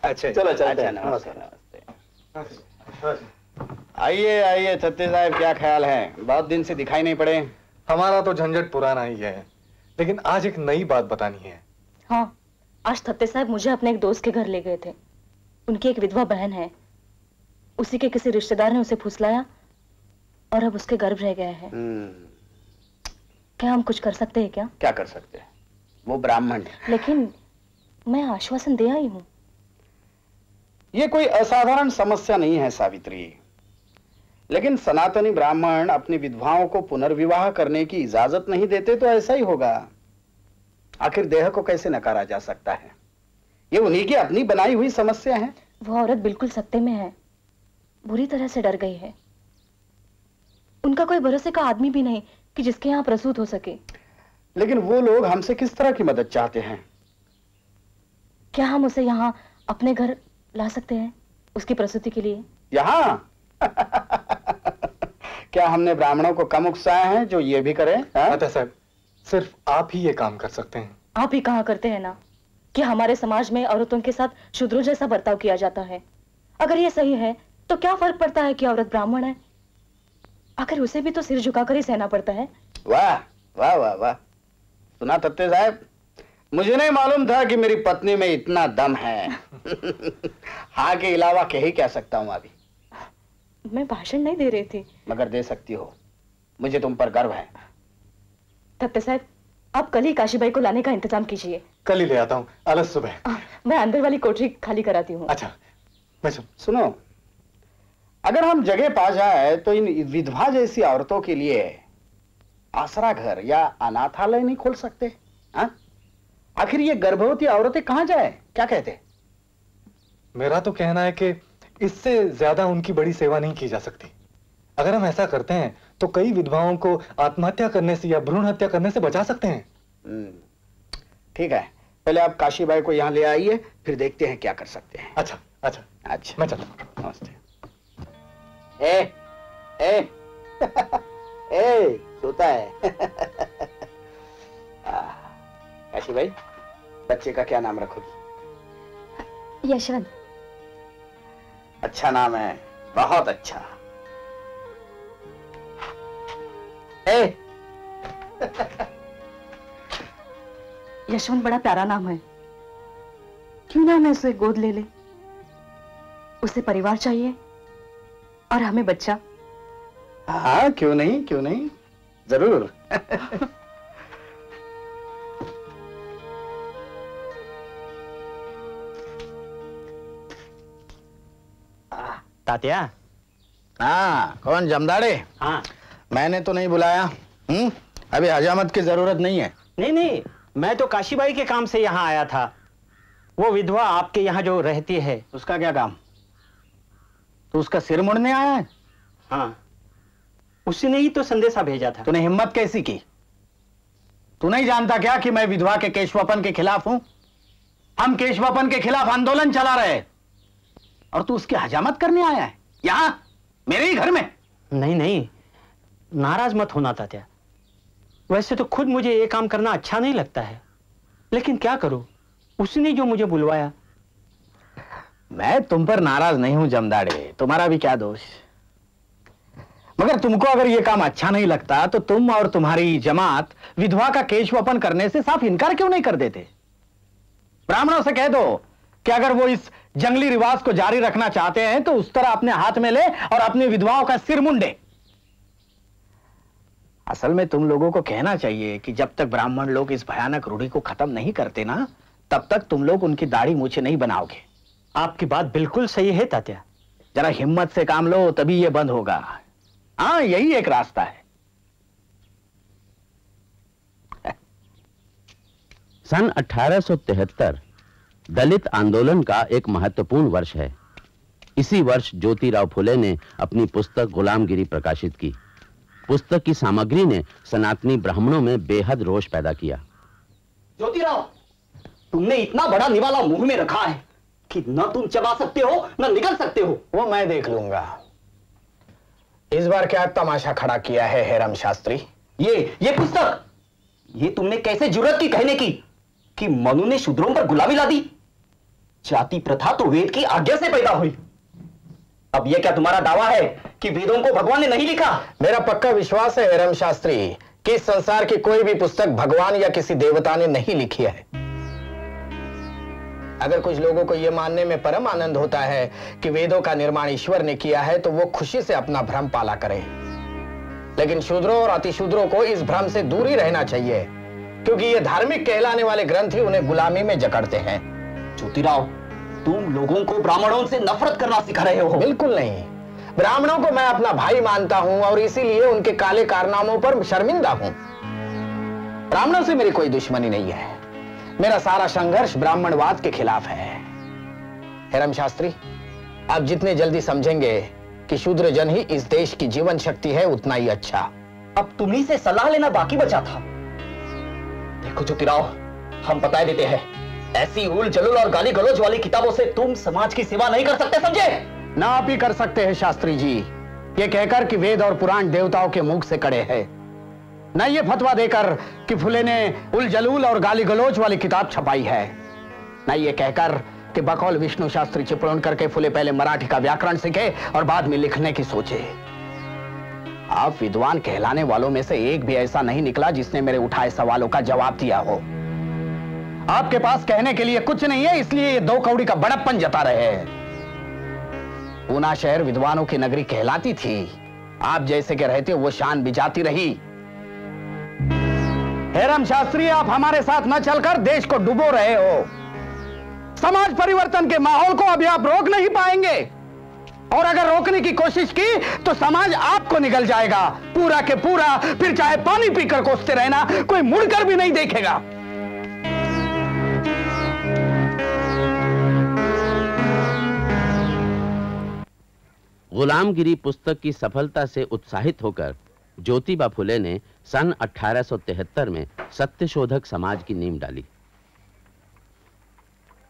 अच्छा चलो चलते हैं। नमस्ते। आइए आइए थत्ते साहब, क्या ख्याल है? बहुत दिन से दिखाई नहीं पड़े। हमारा तो झंझट पुराना ही है, लेकिन आज एक नई बात बतानी है। हाँ, आज थत्ते साहब मुझे अपने एक दोस्त के घर ले गए थे। उनकी एक विधवा बहन है, उसी के किसी रिश्तेदार ने उसे फुसलाया और अब उसके गर्भ रह गए हैं। क्या हम कुछ कर सकते हैं क्या? क्या कर सकते हैं? वो ब्राह्मण है। लेकिन मैं आश्वासन दे आई हूं। ये कोई असाधारण समस्या नहीं है सावित्री, लेकिन सनातनी ब्राह्मण अपनी विधवाओं को पुनर्विवाह करने की इजाजत नहीं देते तो ऐसा ही होगा। आखिर देह को कैसे नकारा जा सकता है? ये उन्हीं की अपनी बनाई हुई समस्या है। वो औरत बिल्कुल सत्ते में है, बुरी तरह से डर गई है। उनका कोई भरोसे का आदमी भी नहीं कि जिसके यहाँ प्रसूत हो सके। लेकिन वो लोग हमसे किस तरह की मदद चाहते हैं? क्या हम उसे यहाँ अपने घर ला सकते हैं उसकी प्रसूति के लिए? यहाँ? क्या हमने ब्राह्मणों को कम उकसाया है जो ये भी करें? अच्छा साहब, सिर्फ आप ही ये काम कर सकते हैं। आप ही कहाँ करते हैं ना कि हमारे समाज में औरतों के साथ शूद्रों जैसा बर्ताव किया जाता है। अगर ये सही है तो क्या फर्क पड़ता है कि औरत ब्राह्मण है? आखिर उसे भी तो सिर झुकाकर ही सहना पड़ता है। वाह वाह वाह वाह। सुना तत्ते साहब, मुझे नहीं मालूम था कि मेरी पत्नी में इतना दम है। हाँ के अलावा कह ही क्या सकता हूँ अभी। मैं भाषण नहीं दे रही थी। मगर दे सकती हो, मुझे तुम पर गर्व है। तत्ते साहब, आप कल ही काशीबाई को लाने का इंतजाम कीजिए। कल ही ले आता हूँ, अलग सुबह। मैं अंदर वाली कोठरी खाली कराती हूँ। अच्छा, मैं सुनो, अगर हम जगह पा जाए तो इन विधवा जैसी औरतों के लिए आसरा घर या अनाथालय नहीं खोल सकते? हाँ? आखिर ये गर्भवती औरतें कहां जाए? क्या कहते? मेरा तो कहना है कि इससे ज्यादा उनकी बड़ी सेवा नहीं की जा सकती। अगर हम ऐसा करते हैं तो कई विधवाओं को आत्महत्या करने से या भ्रूण हत्या करने से बचा सकते हैं। ठीक है, पहले आप काशीबाई को यहाँ ले आइए, फिर देखते हैं क्या कर सकते हैं। अच्छा अच्छा अच्छा, मैं चलता। नमस्ते। ए ए ए सोता है। काशीबाई, बच्चे का क्या नाम रखोगी? यशवंत। अच्छा नाम है, बहुत अच्छा। यशवंत बड़ा प्यारा नाम है, क्यों ना मैं उसे गोद ले ले? उसे परिवार चाहिए और हमें बच्चा। हाँ, क्यों नहीं, क्यों नहीं, जरूर। तात्या। हाँ, कौन जमदाड़े? हाँ, मैंने तो नहीं बुलाया। अभी हजामत की जरूरत नहीं है। नहीं नहीं, मैं तो काशीबाई के काम से यहाँ आया था। वो विधवा आपके यहाँ जो रहती है, उसका क्या काम? तो उसका सिर मुड़ने आया है? हाँ, उसने ही तो संदेशा भेजा था। तूने हिम्मत कैसी की? तू नहीं जानता क्या कि मैं विधवा के केशवापन के खिलाफ हूं? हम केशवापन के खिलाफ आंदोलन चला रहे, और तू उसकी हजामत करने आया है यहां मेरे ही घर में? नहीं नहीं, नाराज मत होना तात्या। वैसे तो खुद मुझे ये काम करना अच्छा नहीं लगता है, लेकिन क्या करूं, उसने जो मुझे बुलवाया। मैं तुम पर नाराज नहीं हूं जमदाड़े, तुम्हारा भी क्या दोष। मगर तुमको अगर यह काम अच्छा नहीं लगता तो तुम और तुम्हारी जमात विधवा का केशवापन करने से साफ इनकार क्यों नहीं कर देते? ब्राह्मणों से कह दो कि अगर वो इस जंगली रिवाज को जारी रखना चाहते हैं तो उस तरह अपने हाथ में ले और अपनी विधवाओं का सिर मुंडे। असल में तुम लोगों को कहना चाहिए कि जब तक ब्राह्मण लोग इस भयानक रूढ़ी को खत्म नहीं करते ना, तब तक तुम लोग उनकी दाढ़ी मूछें नहीं बनाओगे। आपकी बात बिल्कुल सही है तात्या। जरा हिम्मत से काम लो, तभी यह बंद होगा। हाँ, यही एक रास्ता है। सन 1873 दलित आंदोलन का एक महत्वपूर्ण वर्ष है। इसी वर्ष ज्योतिराव फुले ने अपनी पुस्तक गुलामगिरी प्रकाशित की। पुस्तक की सामग्री ने सनातनी ब्राह्मणों में बेहद रोष पैदा किया। ज्योतिराव, तुमने इतना बड़ा निवाला मुंह में रखा है कि न तुम चबा सकते हो न निगल सकते हो। वो मैं देख लूंगा। इस बार क्या तमाशा खड़ा किया है हेरम शास्त्री? ये पुस्तक, ये तुमने कैसे जुर्रत की कहने की कि मनु ने शूद्रों पर गुलामी ला दी? जाति प्रथा तो वेद की आज्ञा से पैदा हुई। अब यह क्या तुम्हारा दावा है कि वेदों को भगवान ने नहीं लिखा? मेरा पक्का विश्वास है हेरम शास्त्री कि इस संसार की कोई भी पुस्तक भगवान या किसी देवता ने नहीं लिखी है। अगर कुछ लोगों को यह मानने में परम आनंद होता है कि वेदों का निर्माण ईश्वर ने किया है तो वो खुशी से अपना भ्रम पाला करें, लेकिन शूद्रों और अतिशूद्रों को इस भ्रम से दूर ही रहना चाहिए, क्योंकि ये धार्मिक कहलाने वाले ग्रंथ ही उन्हें गुलामी में जकड़ते हैं। ज्योतिराव, तुम लोगों को ब्राह्मणों से नफरत करना सिखा रहे हो। बिल्कुल नहीं, ब्राह्मणों को मैं अपना भाई मानता हूं और इसीलिए उनके काले कारनामों पर शर्मिंदा हूं। ब्राह्मणों से मेरी कोई दुश्मनी नहीं है। मेरा सारा संघर्ष ब्राह्मणवाद के खिलाफ है। हेरम शास्त्री, आप जितने जल्दी समझेंगे कि शूद्र जन ही इस देश की जीवन शक्ति है, उतना ही अच्छा। अब तुम्ही से सलाह लेना बाकी बचा था। देखो ज्योतिराव, हम बता देते हैं, ऐसी उल जलूल और गाली गलौज वाली किताबों से तुम समाज की सेवा नहीं कर सकते, समझे? ना आप ही कर सकते हैं शास्त्री जी, ये कहकर कि वेद और पुराण देवताओं के मुख से कड़े हैं, न ये फतवा देकर कि फुले ने उल जलूल और गाली गलौज वाली किताब छपाई है, न ये कहकर कि बकौल विष्णु शास्त्री चिपळूण करके फुले पहले मराठी का व्याकरण सीखे और बाद में लिखने की सोचे। आप विद्वान कहलाने वालों में से एक भी ऐसा नहीं निकला जिसने मेरे उठाए सवालों का जवाब दिया हो। आपके पास कहने के लिए कुछ नहीं है, इसलिए ये दो कौड़ी का बड़प्पन जता रहे हैं। पूना शहर विद्वानों की नगरी कहलाती थी, आप जैसे के रहते वो शान बिजाती रही। हेरम शास्त्री, आप हमारे साथ न चलकर देश को डुबो रहे हो। समाज परिवर्तन के माहौल को अभी आप रोक नहीं पाएंगे, और अगर रोकने की कोशिश की तो समाज आपको निगल जाएगा पूरा के पूरा। फिर चाहे पानी पीकर कोसते रहना, कोई मुड़कर भी नहीं देखेगा। गुलामगिरी पुस्तक की सफलता से उत्साहित होकर ज्योतिबा फुले ने सन 1873 में सत्यशोधक समाज की नींव डाली।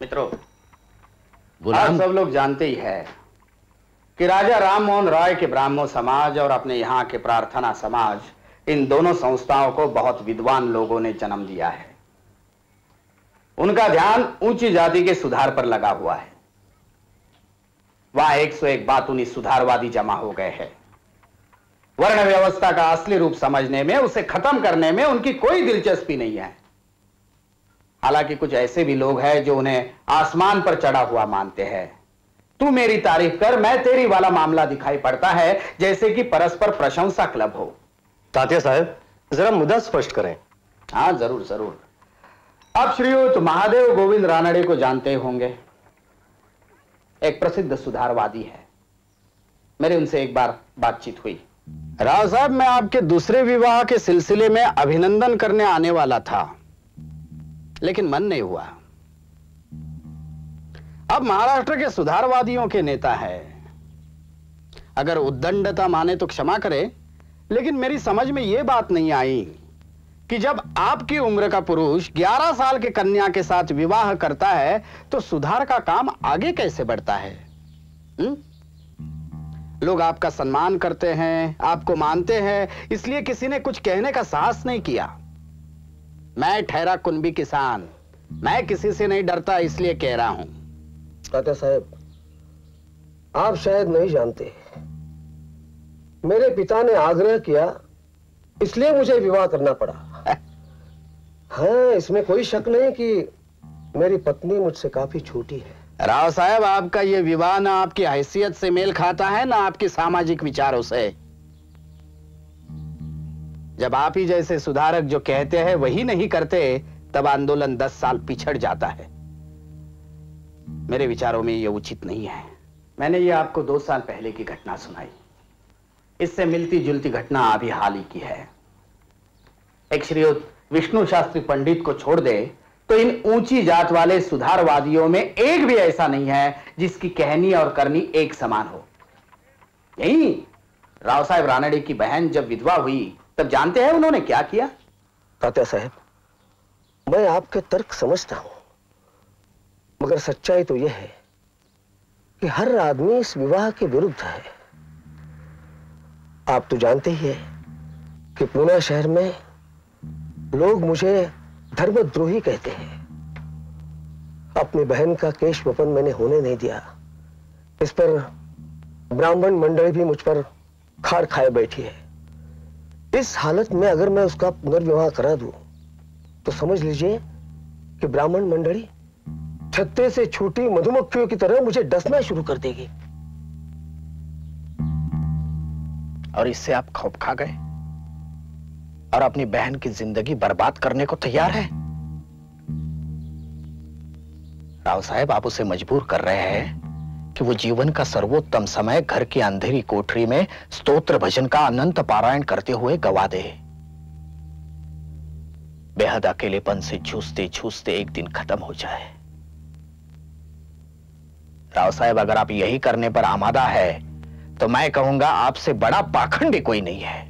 मित्रों, आप सब लोग जानते ही है कि राजा राममोहन राय के ब्राह्मण समाज और अपने यहाँ के प्रार्थना समाज, इन दोनों संस्थाओं को बहुत विद्वान लोगों ने जन्म दिया है। उनका ध्यान ऊंची जाति के सुधार पर लगा हुआ है। वहां 101 बातूनी सुधारवादी जमा हो गए हैं। वर्ण व्यवस्था का असली रूप समझने में, उसे खत्म करने में उनकी कोई दिलचस्पी नहीं है। हालांकि कुछ ऐसे भी लोग हैं जो उन्हें आसमान पर चढ़ा हुआ मानते हैं। तू मेरी तारीफ कर, मैं तेरी वाला मामला दिखाई पड़ता है जैसे कि परस्पर प्रशंसा क्लब हो। तात्या साहब, जरा मुद्दा स्पष्ट करें। हाँ, जरूर जरूर। आप श्रीयुत महादेव गोविंद रानड़े को जानते होंगे, एक प्रसिद्ध सुधारवादी है। मेरी उनसे एक बार बातचीत हुई। राव साहब, मैं आपके दूसरे विवाह के सिलसिले में अभिनंदन करने आने वाला था, लेकिन मन नहीं हुआ। अब महाराष्ट्र के सुधारवादियों के नेता है, अगर उद्दंडता माने तो क्षमा करे, लेकिन मेरी समझ में यह बात नहीं आई कि जब आपकी उम्र का पुरुष 11 साल के कन्या के साथ विवाह करता है तो सुधार का काम आगे कैसे बढ़ता है? लोग आपका सम्मान करते हैं, आपको मानते हैं, इसलिए किसी ने कुछ कहने का साहस नहीं किया। मैं ठहरा कुनबी किसान, मैं किसी से नहीं डरता, इसलिए कह रहा हूं। तात्या साहब, आप शायद नहीं जानते, मेरे पिता ने आग्रह किया, इसलिए मुझे विवाह करना पड़ा। हाँ, इसमें कोई शक नहीं कि मेरी पत्नी मुझसे काफी छोटी है। राव साहब, आपका यह विवाह ना आपकी हैसियत से मेल खाता है, ना आपके सामाजिक विचारों से। जब आप ही जैसे सुधारक जो कहते हैं वही नहीं करते, तब आंदोलन 10 साल पिछड़ जाता है। मेरे विचारों में यह उचित नहीं है। मैंने ये आपको 2 साल पहले की घटना सुनाई, इससे मिलती जुलती घटना अभी हाल ही की है। एक श्रीयुत विष्णु शास्त्री पंडित को छोड़ दे तो इन ऊंची जात वाले सुधारवादियों में एक भी ऐसा नहीं है जिसकी कहनी और करनी एक समान हो। यही राव साहब रानडे की बहन जब विधवा हुई तब जानते हैं उन्होंने क्या किया? तात्या साहब, मैं आपके तर्क समझता हूं, मगर सच्चाई तो यह है कि हर आदमी इस विवाह के विरुद्ध है। आप तो जानते ही हैं कि पुणे शहर में लोग मुझे धर्मद्रोही कहते हैं। अपनी बहन का केश वपन मैंने होने नहीं दिया, इस पर ब्राह्मण मंडली भी मुझ पर खाड़ खाए बैठी है। इस हालत में अगर मैं उसका पुनर्विवाह करा दूं तो समझ लीजिए कि ब्राह्मण मंडली छत्ते से छूटी मधुमक्खियों की तरह मुझे डसना शुरू कर देगी। और इससे आप खौफ खा गए और अपनी बहन की जिंदगी बर्बाद करने को तैयार है? राव साहब, आप उसे मजबूर कर रहे हैं कि वो जीवन का सर्वोत्तम समय घर की अंधेरी कोठरी में स्तोत्र भजन का अनंत पारायण करते हुए गवा दे। बेहद अकेलेपन से जूझते जूझते एक दिन खत्म हो जाए। राव साहब, अगर आप यही करने पर आमादा है तो मैं कहूंगा आपसे बड़ा पाखंडी कोई नहीं है।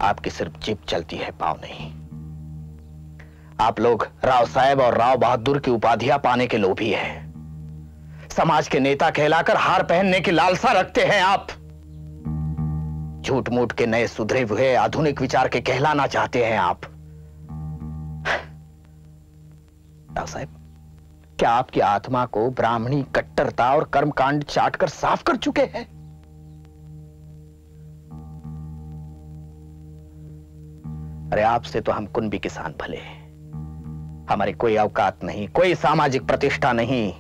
आपकी सिर्फ जीभ चलती है, पांव नहीं। आप लोग राव साहब और राव बहादुर की उपाधियां पाने के लोभी हैं। समाज के नेता कहलाकर हार पहनने की लालसा रखते हैं आप। झूठ मूठ के नए सुधरे हुए आधुनिक विचार के कहलाना चाहते हैं आप। राव साहब, क्या आपकी आत्मा को ब्राह्मणी कट्टरता और कर्मकांड चाटकर साफ कर चुके हैं? अरे आपसे तो हम कुनबी किसान भले, हमारी कोई औकात नहीं, कोई सामाजिक प्रतिष्ठा नहीं,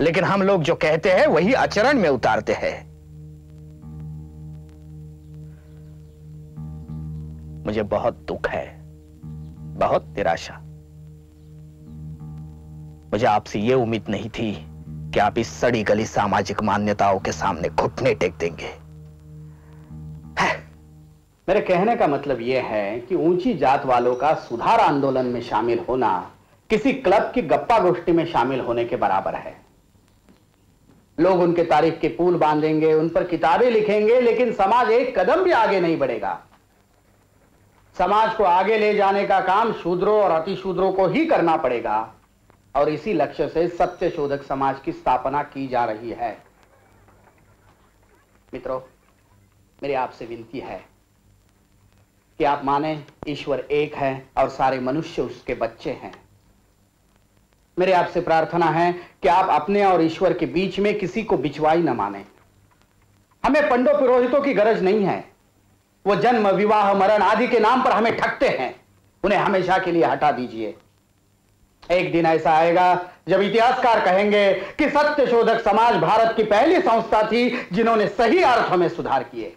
लेकिन हम लोग जो कहते हैं वही आचरण में उतारते हैं। मुझे बहुत दुख है, बहुत निराशा। मुझे आपसे यह उम्मीद नहीं थी कि आप इस सड़ी गली सामाजिक मान्यताओं के सामने घुटने टेक देंगे। मेरे कहने का मतलब यह है कि ऊंची जात वालों का सुधार आंदोलन में शामिल होना किसी क्लब की गप्पा गोष्ठी में शामिल होने के बराबर है। लोग उनके तारीफ के पुल बांधेंगे, उन पर किताबें लिखेंगे, लेकिन समाज एक कदम भी आगे नहीं बढ़ेगा। समाज को आगे ले जाने का काम शूद्रों और अतिशूद्रों को ही करना पड़ेगा, और इसी लक्ष्य से सत्य शोधक समाज की स्थापना की जा रही है। मित्रों, मेरी आपसे विनती है कि आप माने ईश्वर एक है और सारे मनुष्य उसके बच्चे हैं। मेरे आपसे प्रार्थना है कि आप अपने और ईश्वर के बीच में किसी को बिचवाई न माने। हमें पंडों पुरोहितों की गरज नहीं है। वो जन्म, विवाह, मरण आदि के नाम पर हमें ठगते हैं, उन्हें हमेशा के लिए हटा दीजिए। एक दिन ऐसा आएगा जब इतिहासकार कहेंगे कि सत्य शोधक समाज भारत की पहली संस्था थी जिन्होंने सही अर्थों में सुधार किए।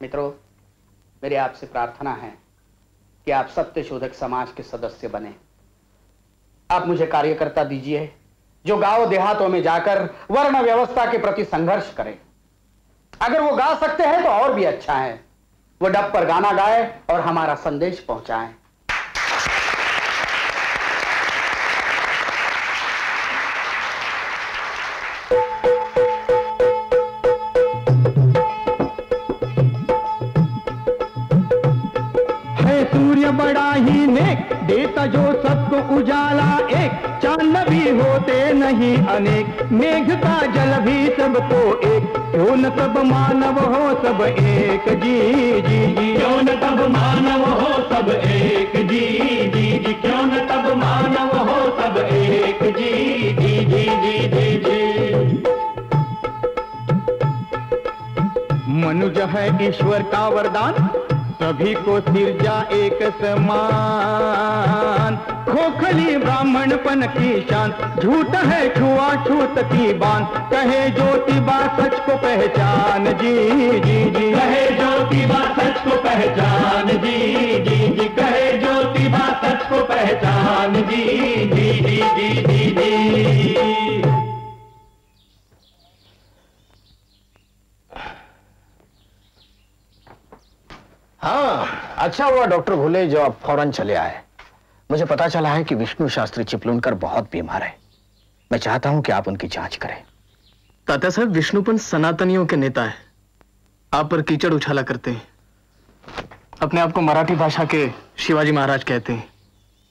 मित्रों, मेरी आपसे प्रार्थना है कि आप सत्य शोधक समाज के सदस्य बने। आप मुझे कार्यकर्ता दीजिए, जो गांव देहातों में जाकर वर्ण व्यवस्था के प्रति संघर्ष करें। अगर वो गा सकते हैं तो और भी अच्छा है, वो डब पर गाना गाए और हमारा संदेश पहुंचाएं। सूर्य बड़ा ही नेक, देता जो सबको उजाला एक, चांद भी होते नहीं अनेक, मेघ का जल भी सबको एक, क्यों न सब मानव हो सब एक, जी जी जी, क्यों न सब मानव हो सब एक, जी जी जी, क्यों न सब मानव हो सब एक, जी जी जी जी जी जी। मनुष्य है ईश्वर का वरदान, सभी को सिरजा एक समान, खोखली ब्राह्मणपन की शान, झूठ है छुआछूत की बान, कहे ज्योतिबा सच को पहचान, जी जी जी, कहे ज्योतिबा सच को पहचान, जी जी जी, कहे ज्योतिबा सच को पहचान, जी जी जी जी जी जी। हाँ, अच्छा हुआ डॉक्टर भोले जो आप फौरन चले आए। मुझे पता चला है कि विष्णु शास्त्री चिपलूणकर बहुत बीमार है। मैं चाहता हूं कि आप उनकी जांच करें। तात्या साहब, विष्णुपंत सनातनियों के नेता है, आप पर कीचड़ उछाला करते हैं, अपने आप को मराठी भाषा के शिवाजी महाराज कहते हैं,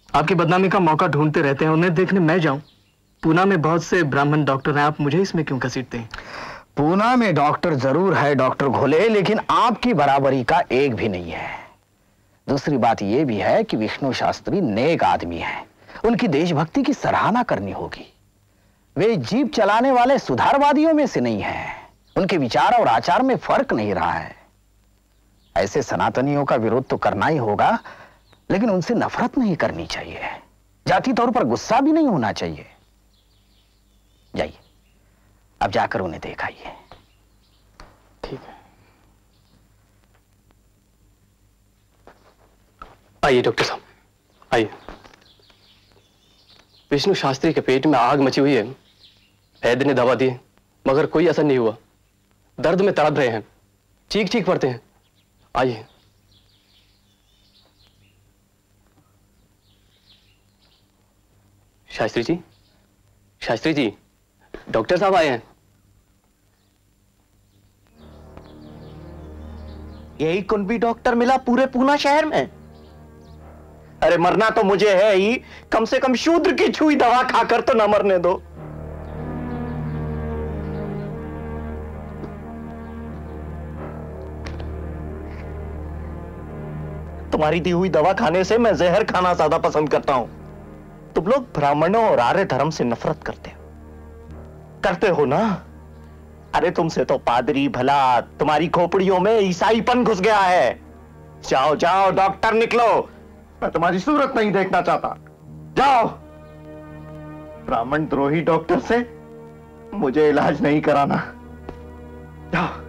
आपकी बदनामी का मौका ढूंढते रहते हैं। उन्हें देखने मैं जाऊं? पूना में बहुत से ब्राह्मण डॉक्टर हैं, आप मुझे इसमें क्यों घसीटते हैं? पूना में डॉक्टर जरूर है डॉक्टर घोले, लेकिन आपकी बराबरी का एक भी नहीं है। दूसरी बात यह भी है कि विष्णु शास्त्री नेक आदमी हैं, उनकी देशभक्ति की सराहना करनी होगी। वे जीप चलाने वाले सुधारवादियों में से नहीं हैं, उनके विचार और आचार में फर्क नहीं रहा है। ऐसे सनातनियों का विरोध तो करना ही होगा, लेकिन उनसे नफरत नहीं करनी चाहिए, जाति तौर पर गुस्सा भी नहीं होना चाहिए। जाइए, अब जाकर उन्हें देखाइए। ठीक है, आइए डॉक्टर साहब, आइए। विष्णु शास्त्री के पेट में आग मची हुई है, वैद्य ने दवा दी मगर कोई असर नहीं हुआ, दर्द में तड़प रहे हैं, चीख चीख पड़ते हैं। आइए। शास्त्री जी, शास्त्री जी, डॉक्टर साहब आए हैं। यही कुंभी डॉक्टर मिला पूरे पूना शहर में? अरे मरना तो मुझे है ही, कम से कम शूद्र की छुई दवा खाकर तो न मरने दो। तुम्हारी दी हुई दवा खाने से मैं जहर खाना ज्यादा पसंद करता हूं। तुम लोग ब्राह्मणों और आर्य धर्म से नफरत करते हो ना? अरे तुमसे तो पादरी भला, तुम्हारी खोपड़ियों में ईसाईपन घुस गया है। जाओ जाओ डॉक्टर निकलो, मैं तुम्हारी सूरत नहीं देखना चाहता। जाओ। ब्राह्मण द्रोही डॉक्टर से मुझे इलाज नहीं कराना। जाओ।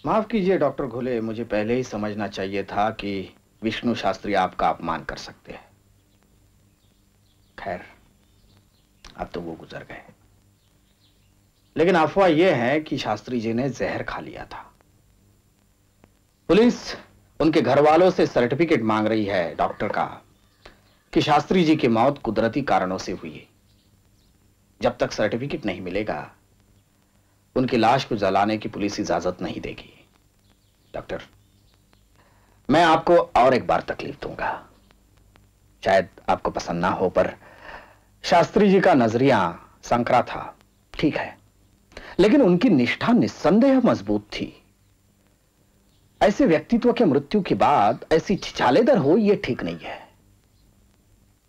माफ कीजिए डॉक्टर घोले, मुझे पहले ही समझना चाहिए था कि विष्णु शास्त्री आपका अपमान कर सकते हैं। खैर, अब तो वो गुजर गए, लेकिन अफवाह यह है कि शास्त्री जी ने जहर खा लिया था। पुलिस उनके घर वालों से सर्टिफिकेट मांग रही है डॉक्टर का कि शास्त्री जी की मौत कुदरती कारणों से हुई है। जब तक सर्टिफिकेट नहीं मिलेगा, उनकी लाश को जलाने की पुलिस इजाजत नहीं देगी। डॉक्टर, मैं आपको और एक बार तकलीफ दूंगा, शायद आपको पसंद ना हो, पर शास्त्री जी का नजरिया संकरा था, ठीक है, लेकिन उनकी निष्ठा निस्संदेह मजबूत थी। ऐसे व्यक्तित्व के मृत्यु के बाद ऐसी छिछालेदर हो, यह ठीक नहीं है।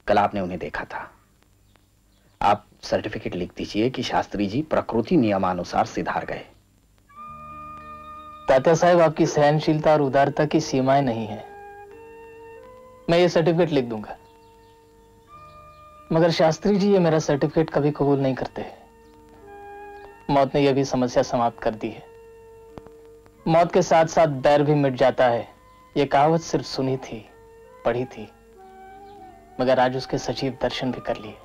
कल आपने उन्हें देखा था। आप सर्टिफिकेट लिख दीजिए कि शास्त्री जी प्रकृति नियमानुसार सिधार गए। तात्या साहब, आपकी सहनशीलता और उदारता की सीमाएं नहीं है। मैं ये सर्टिफिकेट लिख दूंगा, मगर शास्त्री जी ये मेरा सर्टिफिकेट कभी कबूल नहीं करते। मौत ने यह भी समस्या समाप्त कर दी है। मौत के साथ साथ बैर भी मिट जाता है, ये कहावत सिर्फ सुनी थी, पढ़ी थी। मगर आज उसके सजीव दर्शन भी कर लिए।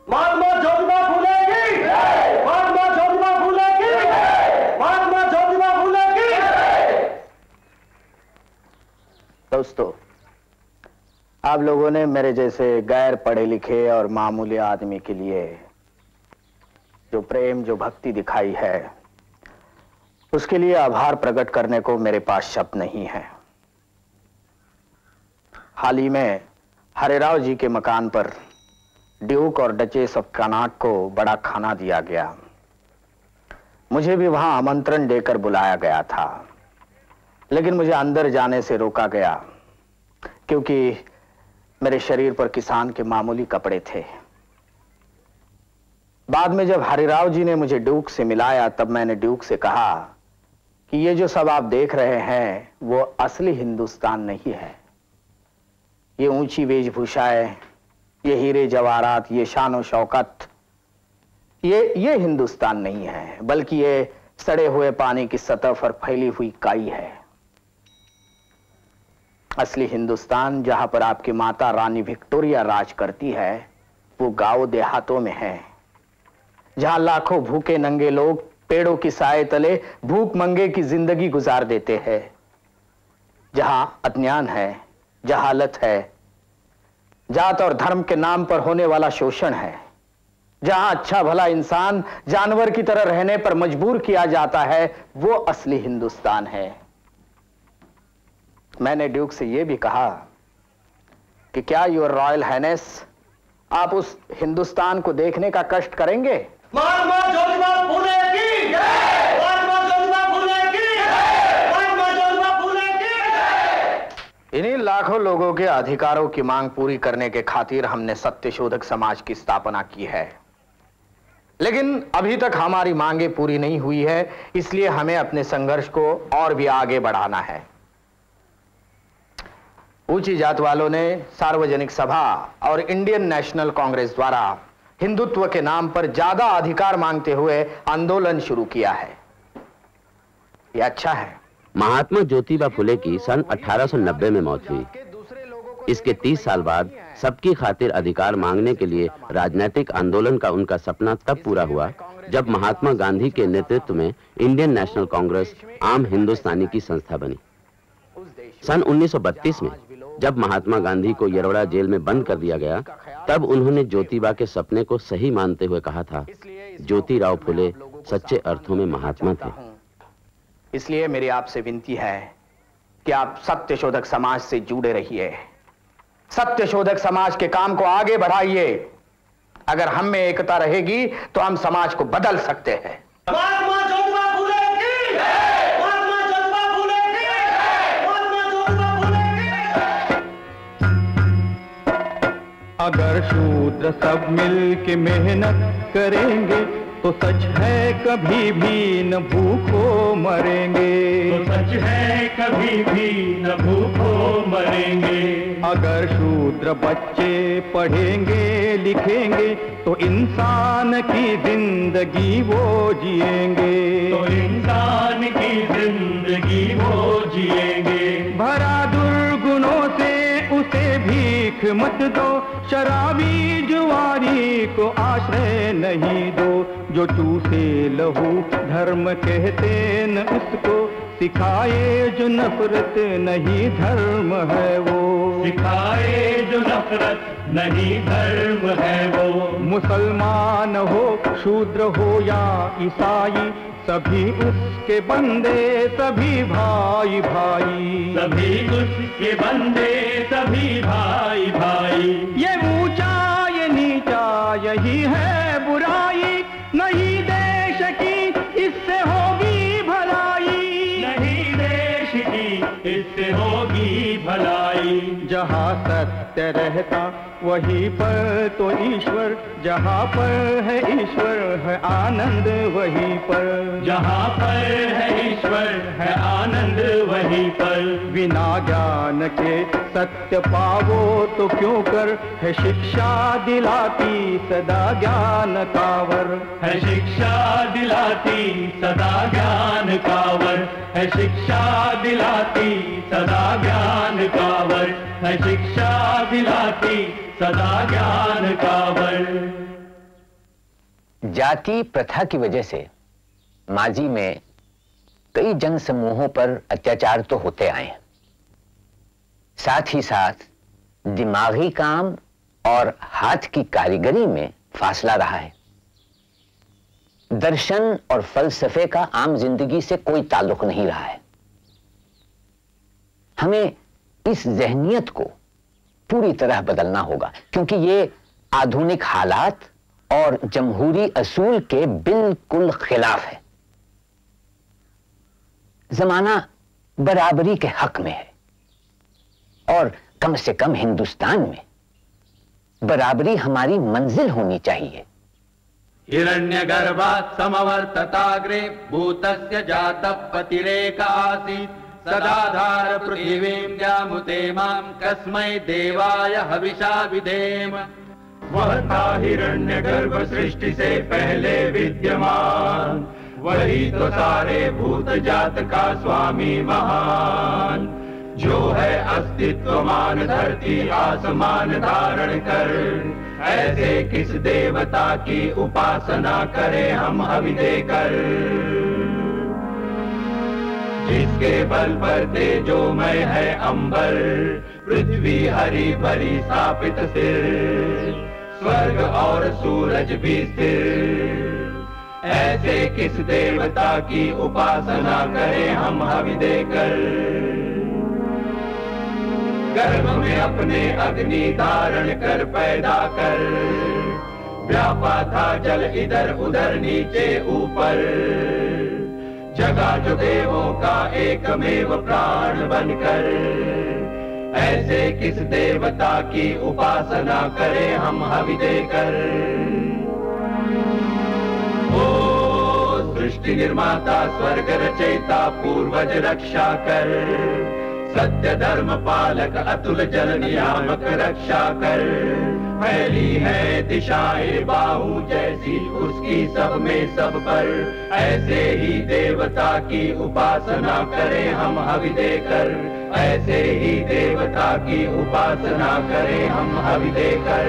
महात्मा ज्योतिबा फूले की जय! महात्मा ज्योतिबा फूले की जय! महात्मा ज्योतिबा फूले की जय! दोस्तों, आप लोगों ने मेरे जैसे गैर पढ़े लिखे और मामूली आदमी के लिए जो प्रेम, जो भक्ति दिखाई है, उसके लिए आभार प्रकट करने को मेरे पास शब्द नहीं है। हाल ही में हरिराव जी के मकान पर ड्यूक और डचेस ऑफ कर्नाटक को बड़ा खाना दिया गया। मुझे भी वहां आमंत्रण देकर बुलाया गया था, लेकिन मुझे अंदर जाने से रोका गया क्योंकि मेरे शरीर पर किसान के मामूली कपड़े थे। बाद में जब हरिराव जी ने मुझे ड्यूक से मिलाया, तब मैंने ड्यूक से कहा कि ये जो सब आप देख रहे हैं वो असली हिंदुस्तान नहीं है। ये ऊंची वेशभूषाएं, ये हीरे जवाहरात, ये शान शौकत, ये हिंदुस्तान नहीं है, बल्कि ये सड़े हुए पानी की सतह पर फैली हुई काई है। असली हिंदुस्तान, जहां पर आपकी माता रानी विक्टोरिया राज करती है, वो गांव देहातों में है, जहां लाखों भूखे नंगे लोग पेड़ों की साए तले भूख मंगे की जिंदगी गुजार देते हैं, जहां अज्ञान है, जहालत है, जात और धर्म के नाम पर होने वाला शोषण है, जहां अच्छा भला इंसान जानवर की तरह रहने पर मजबूर किया जाता है, वो असली हिंदुस्तान है। मैंने ड्यूक से यह भी कहा कि क्या योर रॉयल हाइनेस आप उस हिंदुस्तान को देखने का कष्ट करेंगे? महात्मा ज्योतिबा फूले की जय! महात्मा ज्योतिबा फूले की जय! महात्मा ज्योतिबा फूले की जय! इन्हीं लाखों लोगों के अधिकारों की मांग पूरी करने के खातिर हमने सत्यशोधक समाज की स्थापना की है, लेकिन अभी तक हमारी मांगें पूरी नहीं हुई है। इसलिए हमें अपने संघर्ष को और भी आगे बढ़ाना है। ऊंची जात वालों ने सार्वजनिक सभा और इंडियन नेशनल कांग्रेस द्वारा हिंदुत्व के नाम पर ज्यादा अधिकार मांगते हुए आंदोलन शुरू किया है। यह अच्छा है। महात्मा ज्योतिबा फुले की सन 1890 में मौत हुई। इसके 30 साल बाद सबकी खातिर अधिकार मांगने के लिए राजनीतिक आंदोलन का उनका सपना तब पूरा हुआ जब महात्मा गांधी के नेतृत्व में इंडियन नेशनल कांग्रेस आम हिंदुस्तानी की संस्था बनी। सन 1932 में जब महात्मा गांधी को यरवड़ा जेल में बंद कर दिया गया, तब उन्होंने ज्योतिबा के सपने को सही मानते हुए कहा था, ज्योतिराव फुले सच्चे अर्थों में महात्मा थे। इसलिए मेरी आपसे विनती है कि आप सत्यशोधक समाज से जुड़े रहिए, सत्यशोधक समाज के काम को आगे बढ़ाइए। अगर हम में एकता रहेगी तो हम समाज को बदल सकते हैं। महात्मा ज्योतिबा फूले की जय! महात्मा ज्योतिबा फूले की जय! महात्मा ज्योतिबा फूले की जय! अगर शूद्र सब मिल के मेहनत करेंगे तो सच है कभी भी न भूखो मरेंगे। तो सच है कभी भी न भूखो मरेंगे। अगर शूद्र बच्चे पढ़ेंगे लिखेंगे तो इंसान की जिंदगी वो जिएंगे। तो इंसान की जिंदगी वो जिएंगे। भरा दुर्गुणों से उसे भीख मत दो, शराबी जुआरी को आश्रय नहीं दो। जो चूसे लहू धर्म कहते न उसको, सिखाए जो नफरत नहीं धर्म है वो। सिखाए जो नफरत नहीं धर्म है वो। मुसलमान हो शूद्र हो या ईसाई, सभी उसके बंदे सभी भाई भाई। सभी उसके बंदे सभी भाई भाई। ये ऊंचा ये नीचा यही है बुराई, नहीं देश की इससे होगी भलाई। नहीं देश की इससे होगी भलाई। जहाँ सत्य रहता वहीं पर तो ईश्वर, जहाँ पर है ईश्वर है आनंद वहीं पर। जहाँ पर है ईश्वर है आनंद वहीं पर। बिना ज्ञान के सत्य पावो तो क्यों कर, है शिक्षा दिलाती सदा ज्ञान कावर। है शिक्षा दिलाती सदा ज्ञान कावर। है शिक्षा दिलाती सदा ज्ञान कावर। है शिक्षा दिलाती सदा ज्ञान का बल। जाति प्रथा की वजह से माजी में कई जन समूहों पर अत्याचार तो होते आए हैं, साथ ही साथ दिमागी काम और हाथ की कारीगरी में फासला रहा है। दर्शन और फलसफे का आम जिंदगी से कोई ताल्लुक नहीं रहा है। हमें इस जहनियत को पूरी तरह बदलना होगा, क्योंकि ये आधुनिक हालात और जमहूरी असूल के बिल्कुल खिलाफ है। जमाना बराबरी के हक में है और कम से कम हिंदुस्तान में बराबरी हमारी मंजिल होनी चाहिए। हिरण्यगर्भात् समवर्तताग्रे भूतस्य जातः पतिरेक आसीत् सदाधार पृथिवीं द्यामुते मां कस्मै देवाय हविषा विधेम। वह था हिरण्यगर्भ सृष्टि से पहले विद्यमान, वही तो सारे भूत जात का स्वामी महान, जो है अस्तित्वमान धरती आसमान धारण कर। ऐसे किस देवता की उपासना करें हम हवि देकर, जिसके बल पर तेजोमय है अंबर, पृथ्वी हरी भरी स्थापित सिर, स्वर्ग और सूरज भी स्थिर। ऐसे किस देवता की उपासना करें हम हवि देकर, गर्भ में अपने अग्नि धारण कर पैदा कर, व्यापा था जल इधर उधर नीचे ऊपर, जगा जो देवों का एकमेव प्राण बनकर। ऐसे किस देवता की उपासना करें हम हवि देकर। ओ सृष्टि निर्माता स्वर्ग रचयिता पूर्वज रक्षा कर, सत्य धर्म पालक अतुल जल नियामक रक्षा कर। फैली है दिशाएं बाहु जैसी उसकी सब में सब पर, ऐसे ही देवता की उपासना करें हम हवि देकर। ऐसे ही देवता की उपासना करें हम हवि देकर।